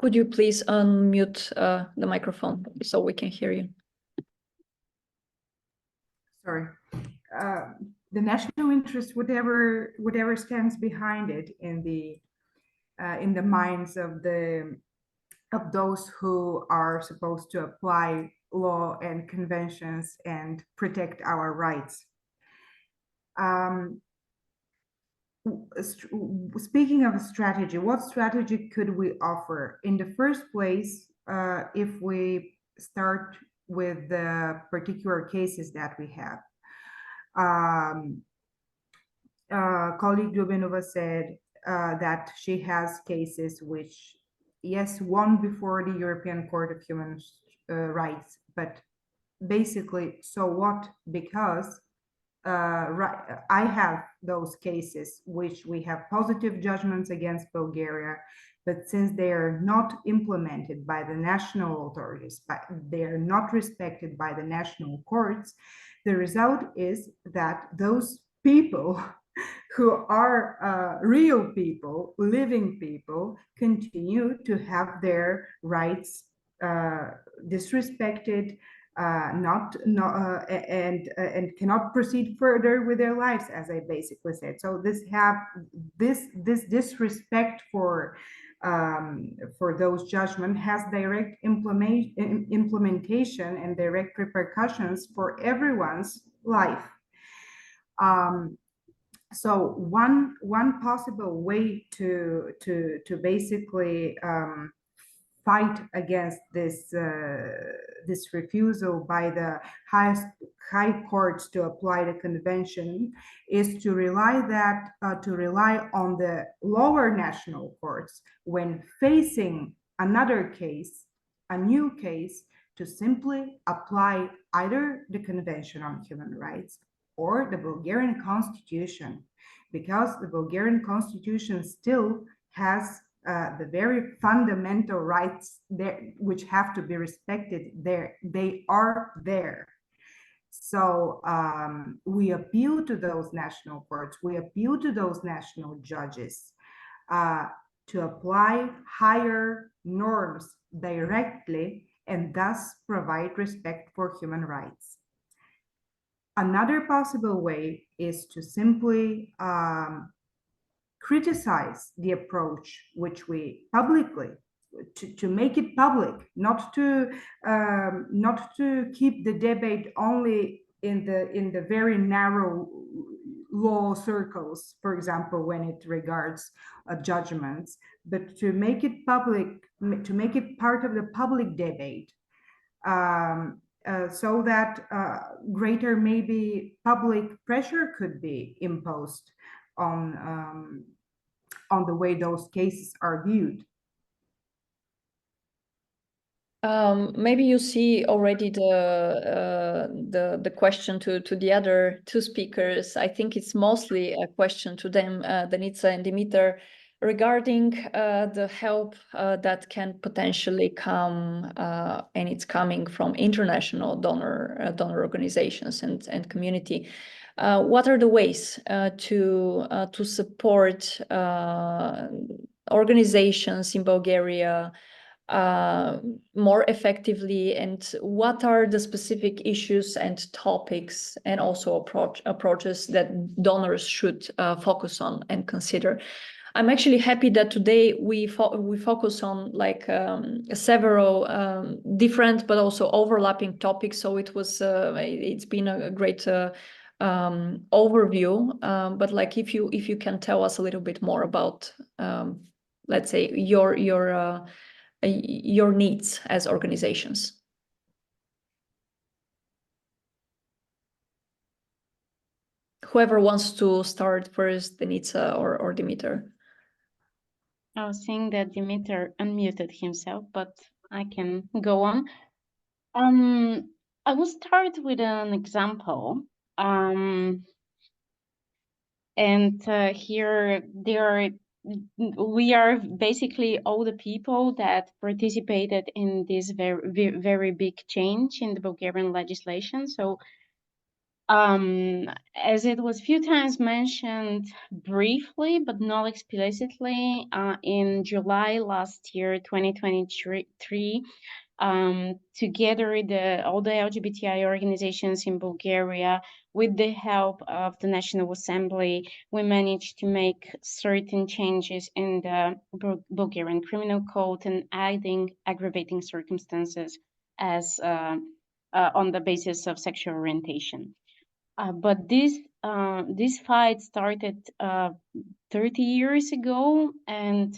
Could you please unmute the microphone so we can hear you? Sorry. The national interest, whatever stands behind it in the minds of those who are supposed to apply law and conventions and protect our rights. Speaking of a strategy, what strategy could we offer? In the first place, if we start with the particular cases that we have. Colleague Lyubenova said that she has cases which, yes, won before the European Court of Human Rights, but basically, so what? Because I have those cases which we have positive judgments against Bulgaria, but since they are not implemented by the national authorities, but they are not respected by the national courts, the result is that those people who are real people, living people, continue to have their rights disrespected, and cannot proceed further with their lives, as I basically said. So this disrespect for those judgments has direct implementation and direct repercussions for everyone's life. So one possible way to basically fight against this refusal by the high courts to apply the convention is to rely on the lower national courts when facing another case, a new case, to simply apply either the Convention on Human Rights or the Bulgarian Constitution, because the Bulgarian Constitution still has the very fundamental rights there, which have to be respected there. They are there. So we appeal to those national courts, we appeal to those national judges to apply higher norms directly and thus provide respect for human rights. Another possible way is to simply criticize the approach which we publicly, to make it public, not to keep the debate only in the very narrow law circles, for example, when it regards judgments, but to make it public, to make it part of the public debate, so that greater maybe public pressure could be imposed on the way those cases are viewed. Maybe you see already the question to the other two speakers. I think it's mostly a question to them, Denitsa and Dimitar, regarding the help that can potentially come, and it's coming from international donor organizations and community. What are the ways to support organizations in Bulgaria more effectively, and what are the specific issues and topics and also approaches that donors should focus on and consider? I'm actually happy that today we focus on like several different but also overlapping topics. So it's been a great overview. But like if you can tell us a little bit more about let's say your needs as organizations. Whoever wants to start first, Denitsa or Dimitar. I was seeing that Dimitar unmuted himself, but I can go on. I will start with an example. Here we are basically all the people that participated in this very big change in the Bulgarian legislation. So as it was few times mentioned briefly, but not explicitly, in July last year, 2023, together all the LGBTI organizations in Bulgaria, with the help of the National Assembly, we managed to make certain changes in the Bulgarian Criminal Code and adding aggravating circumstances as on the basis of sexual orientation. But this fight started 30 years ago, and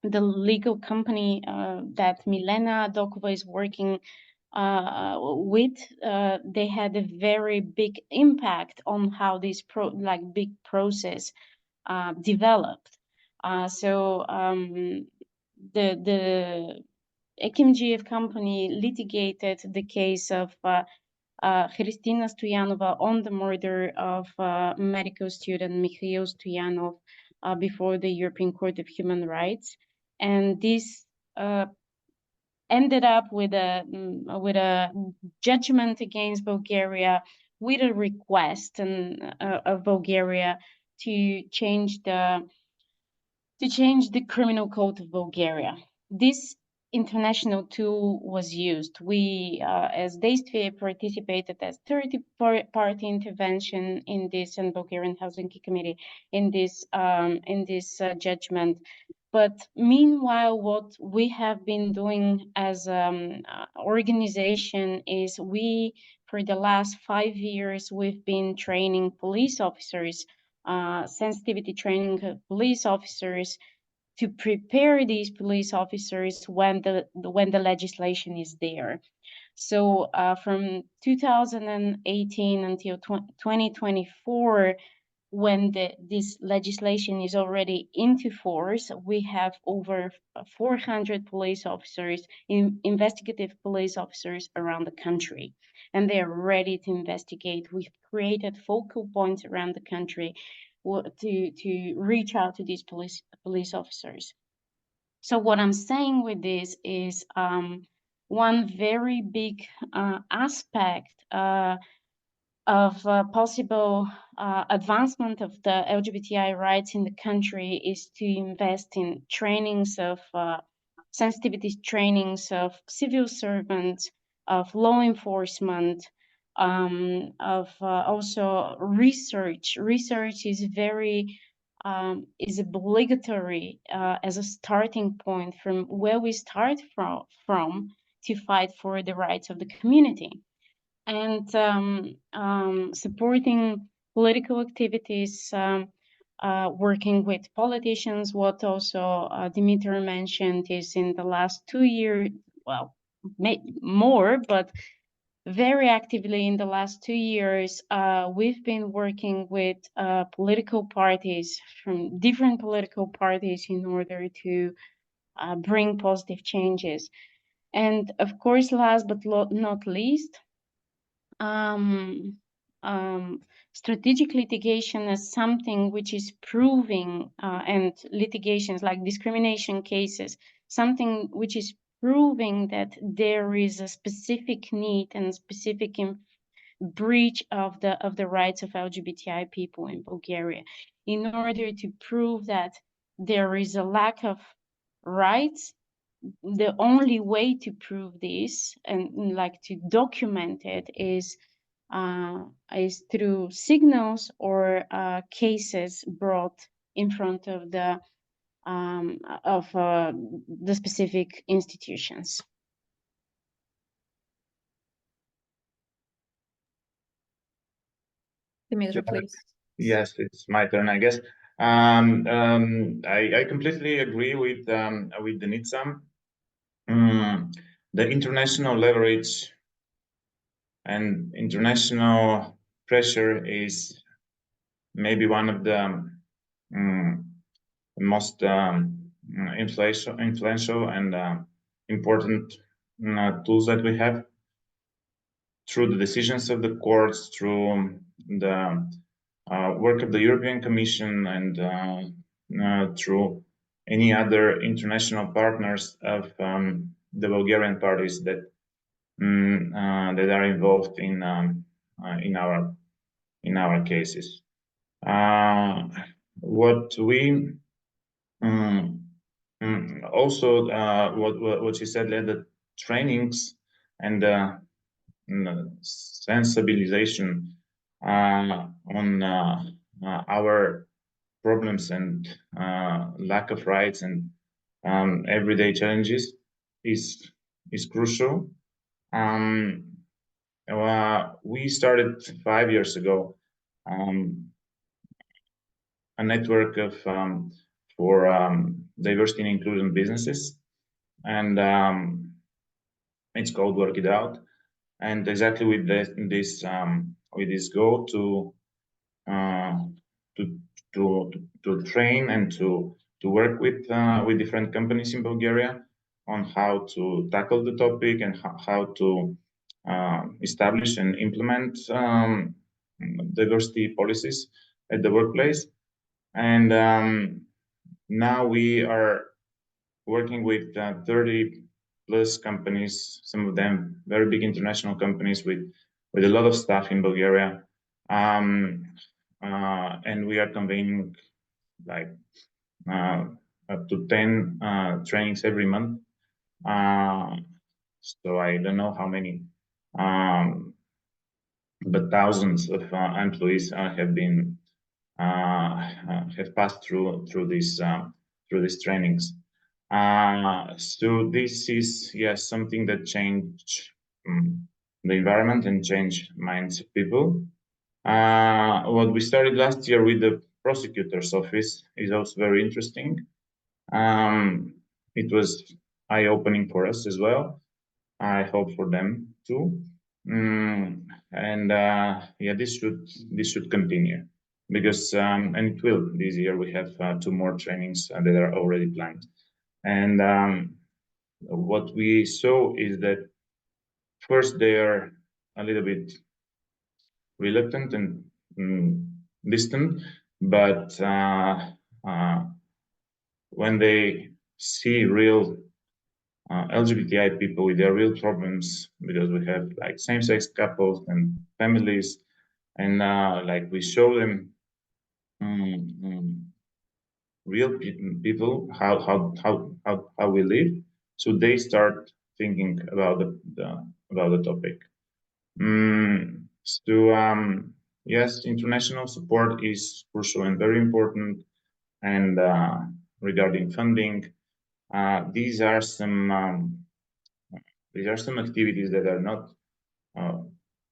the legal company that Milena Dokova is working with, they had a very big impact on how this big process developed. So the Ekimjiev company litigated the case of Christina Stoyanova on the murder of medical student Mikhail Stoyanov before the European Court of Human Rights, and this ended up with a judgment against Bulgaria, with a request of Bulgaria to change the criminal code of Bulgaria. This international tool was used. We, as Deystvie, participated as third-party intervention in this, and Bulgarian Helsinki Committee in this judgment. But meanwhile, what we have been doing as organization is for the last 5 years, we've been training police officers, sensitivity training of police officers, to prepare these police officers when the legislation is there. So from 2018 until 2024, when this legislation is already into force, we have over 400 police officers, investigative police officers around the country, and they are ready to investigate. We've created focal points around the country to reach out to these police officers. So what I'm saying with this is one very big aspect of possible advancement of the LGBTI rights in the country is to invest in trainings of sensitivity trainings of civil servants, of law enforcement, of also research. Research is is obligatory as a starting point from where we start from to fight for the rights of the community. And supporting political activities, working with politicians. What also Dimitar mentioned is in the last 2 years, well, more, but very actively in the last 2 years. We've been working with political parties from different political parties in order to bring positive changes. And of course, last but not least, strategic litigation is something which is proving, and litigations like discrimination cases, something which is proving that there is a specific need and specific breach of the rights of LGBTI people in Bulgaria. In order to prove that there is a lack of rights, the only way to prove this and like to document it is through signals or cases brought in front of the specific institutions. Dimitar, please. Yes, it's my turn, I guess. I completely agree with Denitsa. The international leverage and international pressure is maybe one of the most influential and important tools that we have, through the decisions of the courts, through the work of the European Commission, and through any other international partners of the Bulgarian parties that that are involved in our cases. What we also what she said, the trainings and sensibilization on our problems and lack of rights and everyday challenges is crucial. We started 5 years ago a network of for diversity and inclusion businesses, and it's called Work It Out. And exactly with this goal to train and to work with different companies in Bulgaria on how to tackle the topic and how to establish and implement diversity policies at the workplace. And now we are working with 30 plus companies, some of them very big international companies with a lot of staff in Bulgaria. And we are convening like up to 10 trainings every month. So I don't know how many, but thousands of employees have been have passed through these trainings. So this is, yes, something that changed the environment and changed minds of people. What we started last year with the prosecutor's office is also very interesting. It was eye-opening for us as well. I hope for them too. And yeah, this should continue, because and it will. This year we have 2 more trainings that are already planned. And what we saw is that first they are a little bit reluctant and distant, but when they see real LGBTI people with their real problems, because we have like same-sex couples and families, and like we show them real people, how we live, so they start thinking about the topic. So yes, international support is crucial and very important. And regarding funding, these are some activities that are not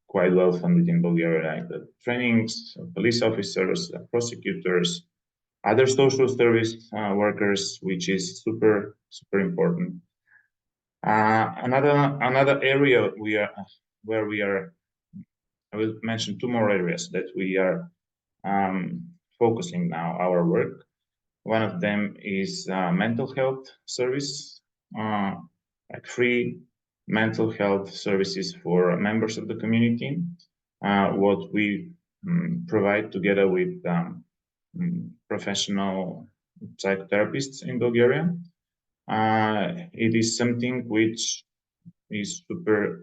quite well funded in Bulgaria, like the trainings of police officers, prosecutors, other social service workers, which is super important. Another area we are where we are. I will mention two more areas that we are focusing now our work. One of them is mental health service, like free mental health services for members of the community. What we provide together with professional psychotherapists in Bulgaria. It is something which is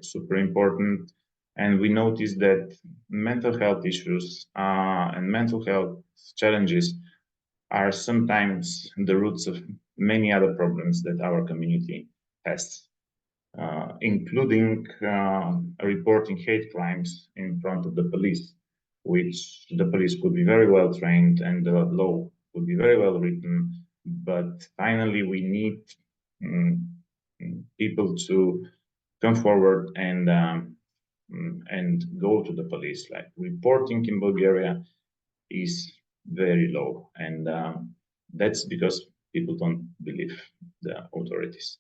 super important, and we notice that mental health issues and mental health challenges are sometimes the roots of many other problems that our community has, including reporting hate crimes in front of the police, which the police could be very well trained and the law could be very well written, but finally we need people to come forward and go to the police. Like reporting in Bulgaria is very low, and that's because people don't believe the authorities.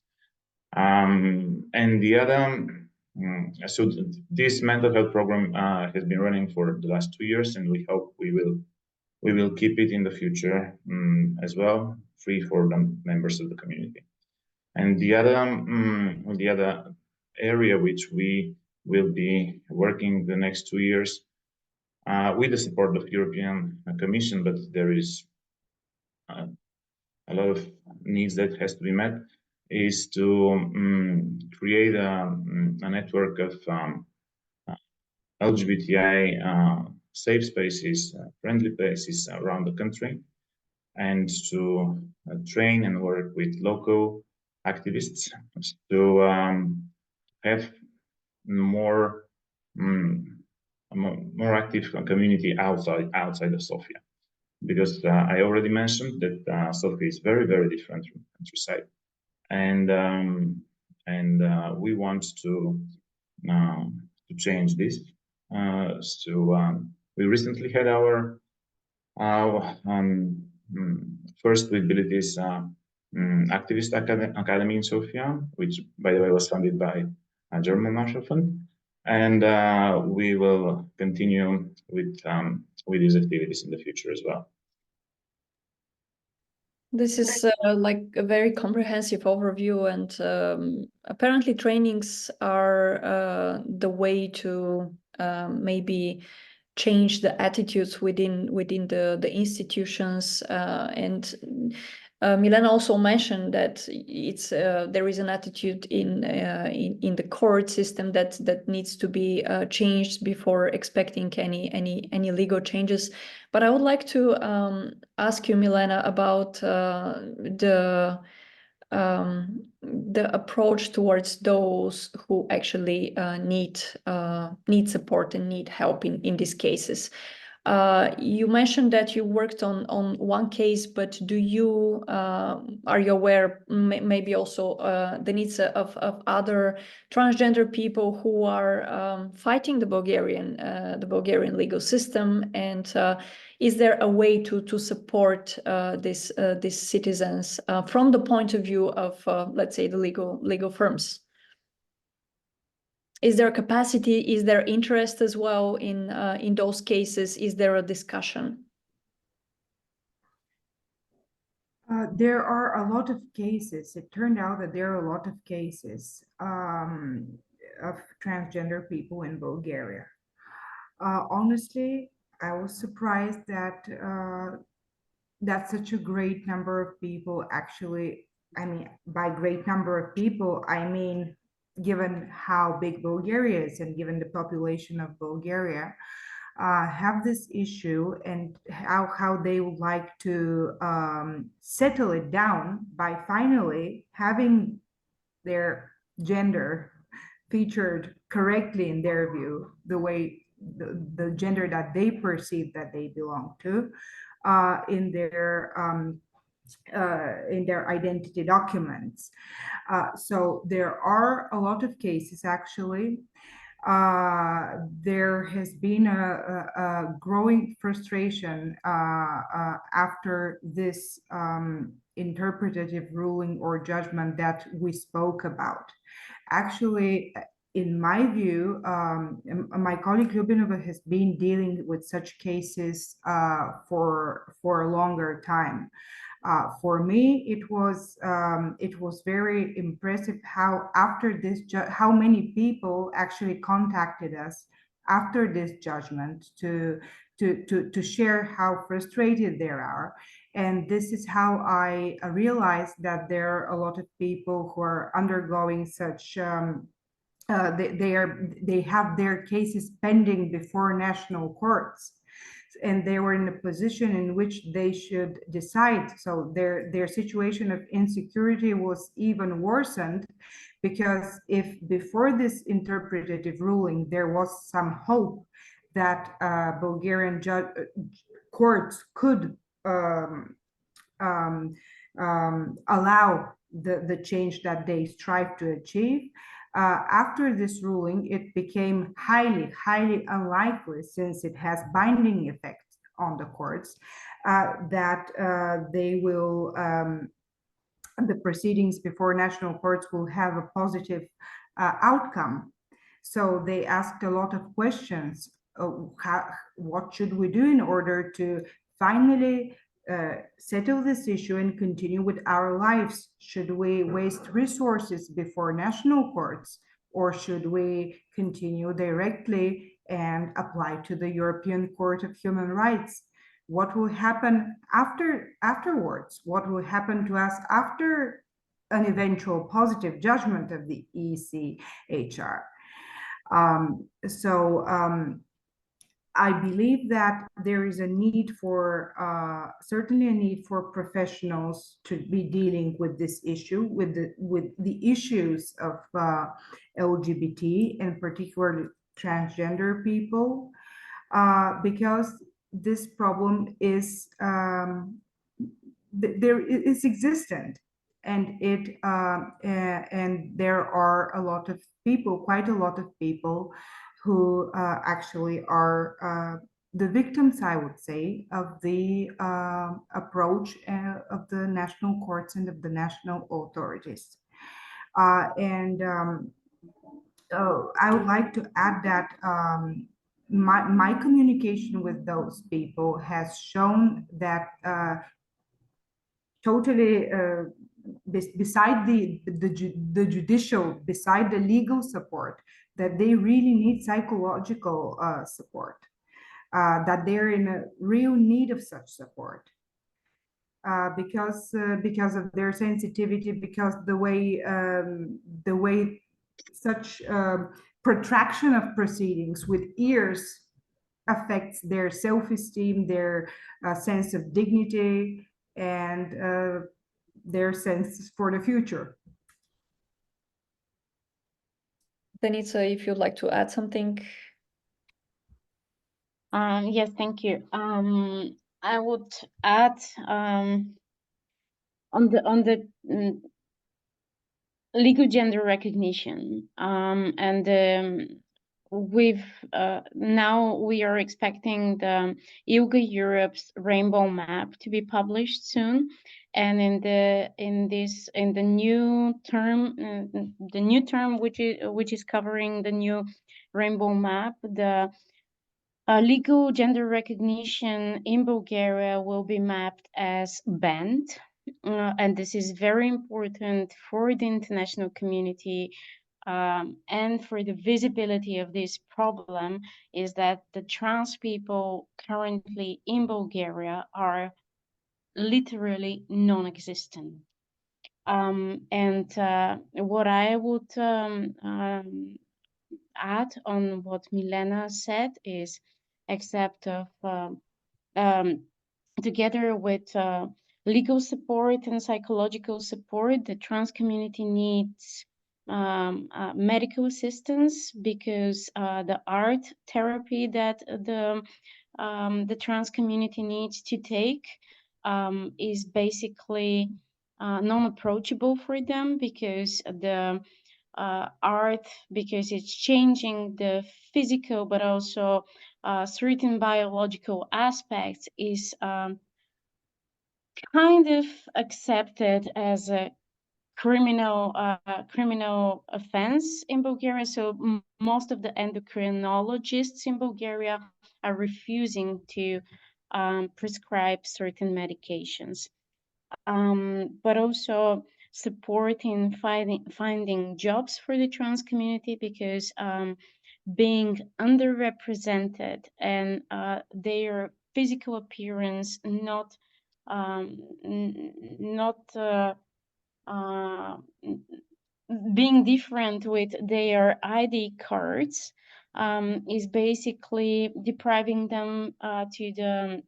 And the other, so this mental health program has been running for the last 2 years, and we hope we will keep it in the future as well, free for the members of the community. And the other area which we will be working the next 2 years with the support of European Commission, but there is a lot of needs that has to be met, is to create a network of LGBTI safe spaces, friendly places around the country, and to train and work with local activists to have more active community outside of Sofia, because I already mentioned that Sofia is very different from the countryside, and we want to change this. So we recently had our first Visibilities Activist Academy in Sofia, which, by the way, was funded by a German Marshall Fund, and we will continue with these activities in the future as well. This is like a very comprehensive overview, and apparently trainings are the way to maybe change the attitudes within the institutions. And Milena also mentioned that it's there is an attitude in the court system that needs to be changed before expecting any legal changes. But I would like to ask you, Milena, about the approach towards those who actually need support and need help in these cases. You mentioned that you worked on one case, but do you are you aware maybe also Denitsa of other transgender people who are fighting the Bulgarian legal system, and is there a way to support these citizens from the point of view of let's say the legal firms? Is there capacity? Is there interest as well in those cases? Is there a discussion? There are a lot of cases. It turned out that there are a lot of cases of transgender people in Bulgaria. Honestly, I was surprised that that such a great number of people actually, I mean, by great number of people, I mean, given how big Bulgaria is and given the population of Bulgaria, have this issue, and how they would like to settle it down by finally having their gender featured correctly in their view, the way the gender that they perceive that they belong to in their identity documents. So there are a lot of cases actually. There has been a growing frustration after this interpretative ruling or judgment that we spoke about. Actually, in my view, my colleague Lyubenova has been dealing with such cases for a longer time. For me, it was very impressive how how many people actually contacted us after this judgment to share how frustrated they are. And this is how I realized that there are a lot of people who are undergoing such they have their cases pending before national courts, and they were in a position in which they should decide. So their situation of insecurity was even worsened, because if before this interpretative ruling there was some hope that Bulgarian courts could allow the change that they strive to achieve, after this ruling, it became highly, highly unlikely, since it has binding effect on the courts, that they will, the proceedings before national courts will have a positive outcome. So they asked a lot of questions. What should we do in order to finally settle this issue and continue with our lives? Should we waste resources before national courts, or should we continue directly and apply to the European Court of Human Rights? What will happen afterwards? What will happen to us after an eventual positive judgment of the ECHR? I believe that there is a need for, certainly a need for professionals to be dealing with this issue, with the issues of LGBT and particularly transgender people, because this problem is existent, and and there are a lot of people, quite a lot of people, who actually are the victims, I would say, of the approach of the national courts and of the national authorities. I would like to add that my communication with those people has shown that totally beside the judicial, beside the legal support, that they really need psychological support, that they're in a real need of such support, because of their sensitivity, because the way such protraction of proceedings with years affects their self-esteem, their sense of dignity, and their sense for the future. Denitsa, if you'd like to add something. Yes, thank you. I would add on the legal gender recognition, and we've now we are expecting the ILGA Europe's rainbow map to be published soon, and in the new term which is covering the new rainbow map, the legal gender recognition in Bulgaria will be mapped as banned, and this is very important for the international community. And for the visibility of this problem, is that the trans people currently in Bulgaria are literally non-existent. And what I would add on what Milena said is, except of together with legal support and psychological support, the trans community needs medical assistance, because the art therapy that the trans community needs to take is basically non-approachable for them, because the art, because it's changing the physical but also certain biological aspects, is kind of accepted as a criminal offense in Bulgaria. So most of the endocrinologists in Bulgaria are refusing to prescribe certain medications. But also supporting finding jobs for the trans community, because being underrepresented and their physical appearance not being different with their ID cards is basically depriving them to the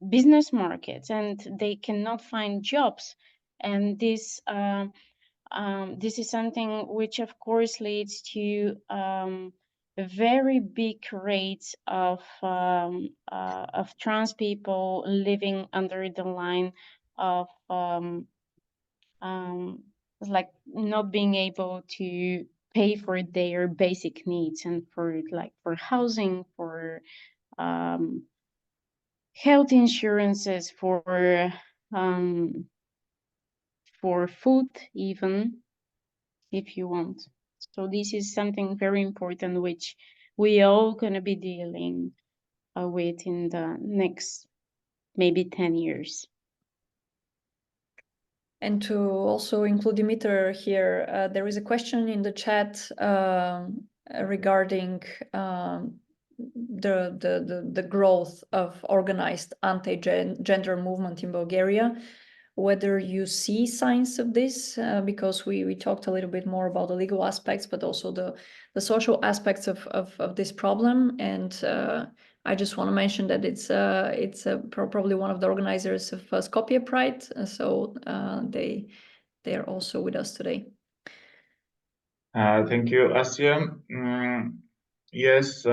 business markets, and they cannot find jobs. And this is something which of course leads to very big rates of trans people living under the line of like not being able to pay for their basic needs, and for housing, for health insurances, for food even, if you want. So this is something very important which we all gonna be dealing with in the next maybe 10 years. And to also include Dimitar here, there is a question in the chat regarding the growth of organized anti-gender movement in Bulgaria. Whether you see signs of this, because we talked a little bit more about the legal aspects, but also the social aspects of this problem. And I just want to mention that it's probably one of the organizers of Skopje Pride, so they are also with us today. Thank you, Asya. Yes,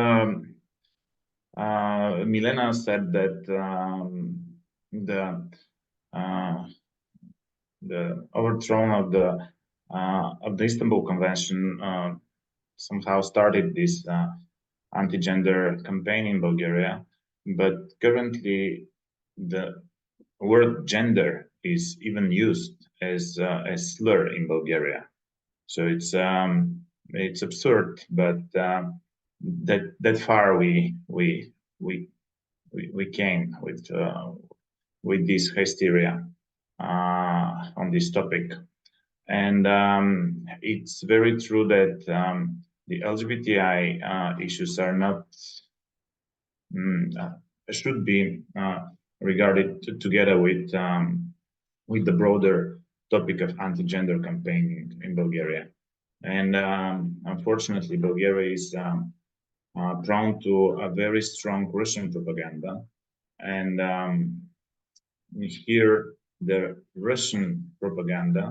Milena said that the overthrow of the Istanbul Convention somehow started this anti-gender campaign in Bulgaria, but currently the word gender is even used as a slur in Bulgaria. So it's absurd, but that far we came with this hysteria on this topic. And it's very true that the LGBTI issues are not should be regarded together with the broader topic of anti-gender campaigning in Bulgaria. And unfortunately, Bulgaria is prone to a very strong Russian propaganda. And here, the Russian propaganda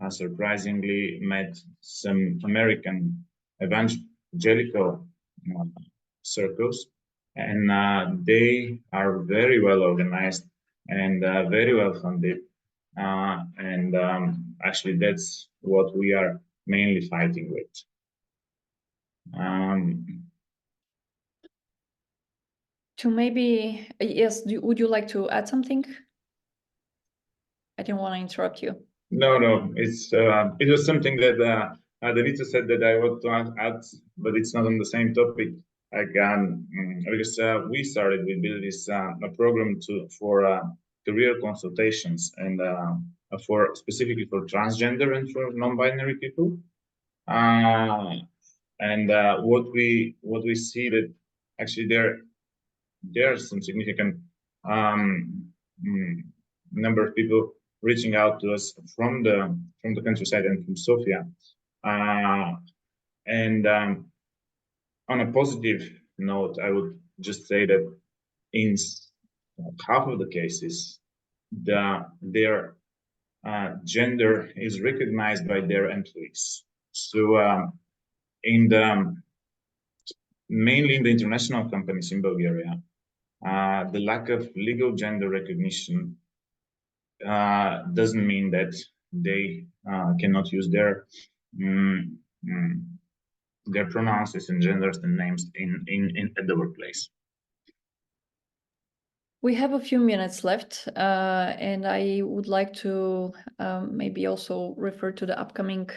surprisingly met some American evangelical circles, and they are very well organized and very well funded. And actually, that's what we are mainly fighting with. To maybe, yes, would you like to add something? I didn't want to interrupt you. No, it was something that Denitsa said that I want to add, but it's not on the same topic. Because we started with this a program for career consultations and specifically for transgender and for non-binary people. And what we see that actually there are some significant number of people reaching out to us from the countryside and from Sofia. And on a positive note, I would just say that in half of the cases, their gender is recognized by their employees. So mainly in the international companies in Bulgaria, the lack of legal gender recognition doesn't mean that they cannot use their pronouns and genders and names in at the workplace. We have a few minutes left, and I would like to maybe also refer to the upcoming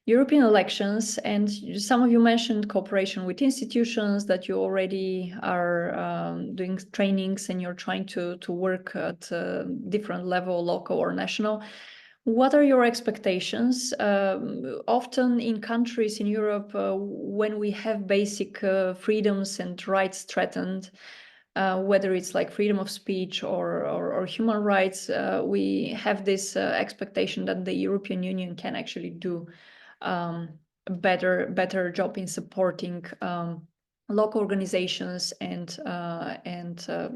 European elections. And some of you mentioned cooperation with institutions, that you already are doing trainings and you're trying to work at a different level, local or national. What are your expectations? Often in countries in Europe, when we have basic freedoms and rights threatened, whether it's like freedom of speech or human rights, we have this expectation that the European Union can actually do a better job in supporting local organizations and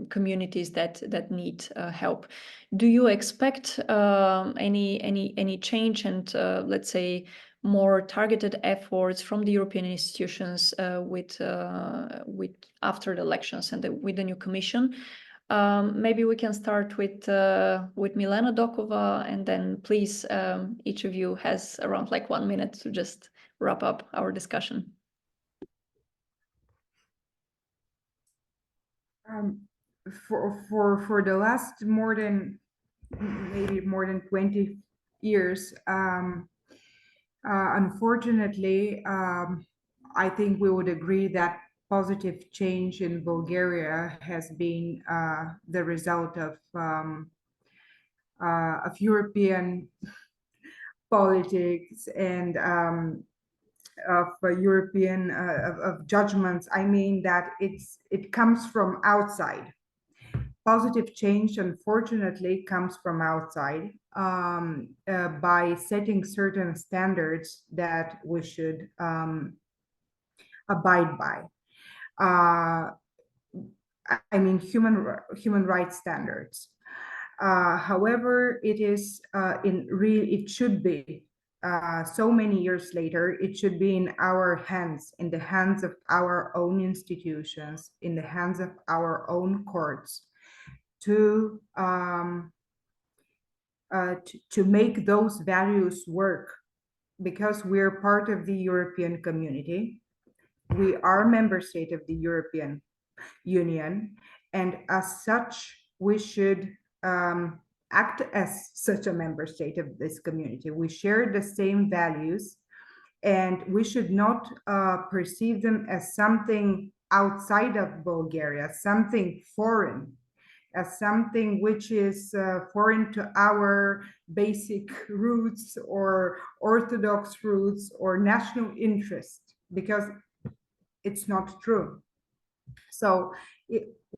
communities that need help. Do you expect any change and let's say more targeted efforts from the European institutions with after the elections and with the new Commission? Maybe we can start with Milena Dokova, and then please, each of you has around like 1 minute to just wrap up our discussion. For the last maybe more than 20 years, unfortunately, I think we would agree that positive change in Bulgaria has been the result of European politics and of European of judgments. I mean that it comes from outside. Positive change, unfortunately, comes from outside by setting certain standards that we should abide by. I mean, human rights standards. However, it should be so many years later, it should be in our hands, in the hands of our own institutions, in the hands of our own courts, to make those values work, because we're part of the European community. We are member state of the European Union, and as such, we should act as such a member state of this community. We share the same values, and we should not perceive them as something outside of Bulgaria, something foreign, as something which is foreign to our basic roots or orthodox roots or national interest, because it's not true. So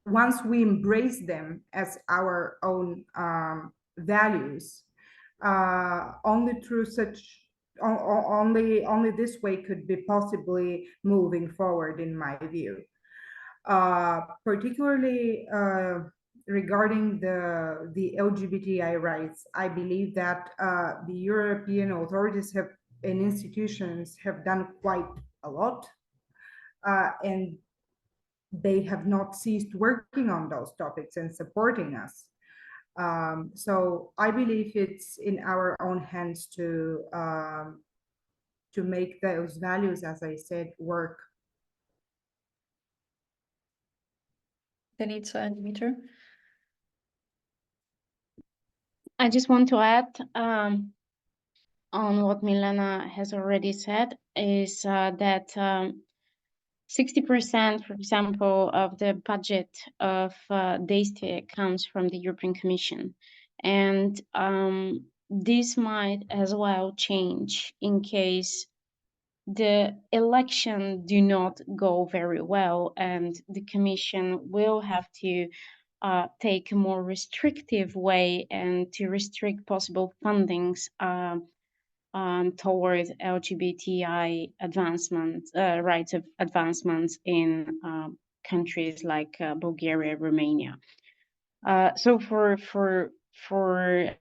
once we embrace them as our own values, only this way could be possibly moving forward, in my view. Particularly regarding the LGBTI rights, I believe that the European authorities and institutions have done quite a lot, and they have not ceased working on those topics and supporting us. So I believe it's in our own hands to make those values, as I said, work. Denitsa and Dimitar. I just want to add on what Milena has already said, is that 60%, for example, of the budget of Deystvie comes from the European Commission. And this might as well change in case the election do not go very well, and the Commission will have to take a more restrictive way and to restrict possible fundings toward LGBTI rights of advancements in countries like Bulgaria, Romania. So for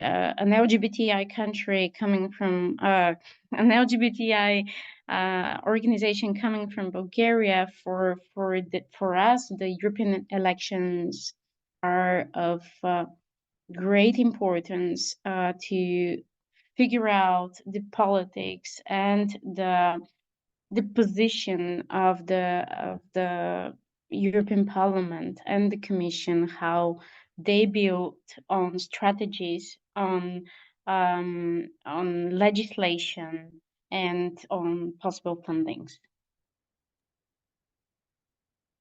an LGBTI country coming from an LGBTI organization coming from Bulgaria, for us, the European elections are of great importance to figure out the politics and the position of the European Parliament and the Commission, how they built on strategies, on legislation, and on possible fundings.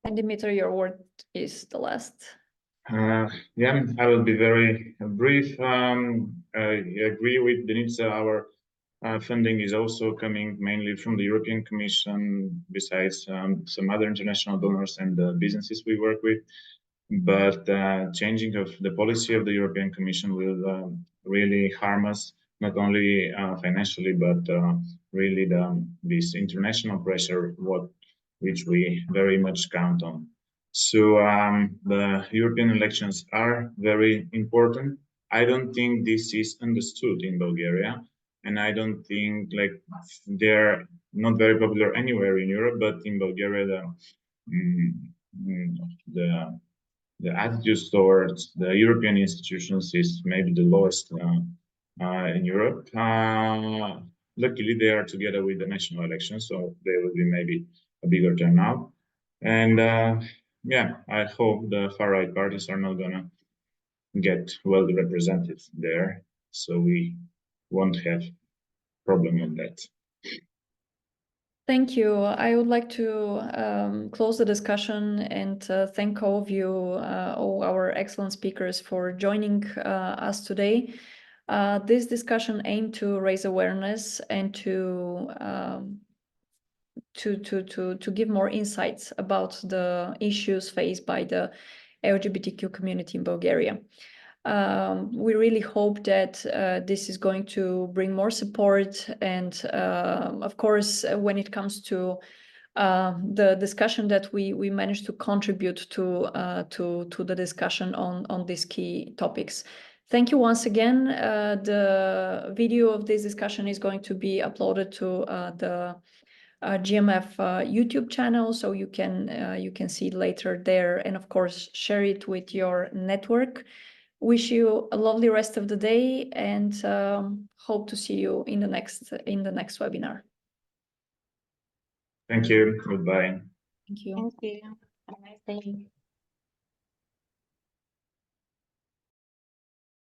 And Dimitar, your word is the last. Yeah, I will be very brief. I agree with Denitsa. Our funding is also coming mainly from the European Commission, besides some other international donors and businesses we work with. But changing of the policy of the European Commission will really harm us, not only financially, but really this international pressure, which we very much count on. So the European elections are very important. I don't think this is understood in Bulgaria, and I don't think they're not very popular anywhere in Europe, but in Bulgaria, the attitude towards the European institutions is maybe the lowest in Europe. Luckily, they are together with the national elections, so there will be maybe a bigger turnout. And yeah, I hope the far-right parties are not gonna get well represented there, so we won't have problem with that. Thank you. I would like to close the discussion and thank all of you, all our excellent speakers, for joining us today. This discussion aimed to raise awareness and to give more insights about the issues faced by the LGBTQ community in Bulgaria. We really hope that this is going to bring more support, and of course, when it comes to the discussion, that we managed to contribute to the discussion on these key topics. Thank you once again. The video of this discussion is going to be uploaded to the GMF YouTube channel, so you can see it later there, and of course share it with your network. Wish you a lovely rest of the day, and hope to see you in the next webinar. Thank you. Goodbye. Thank you. Thank you. Have a nice day.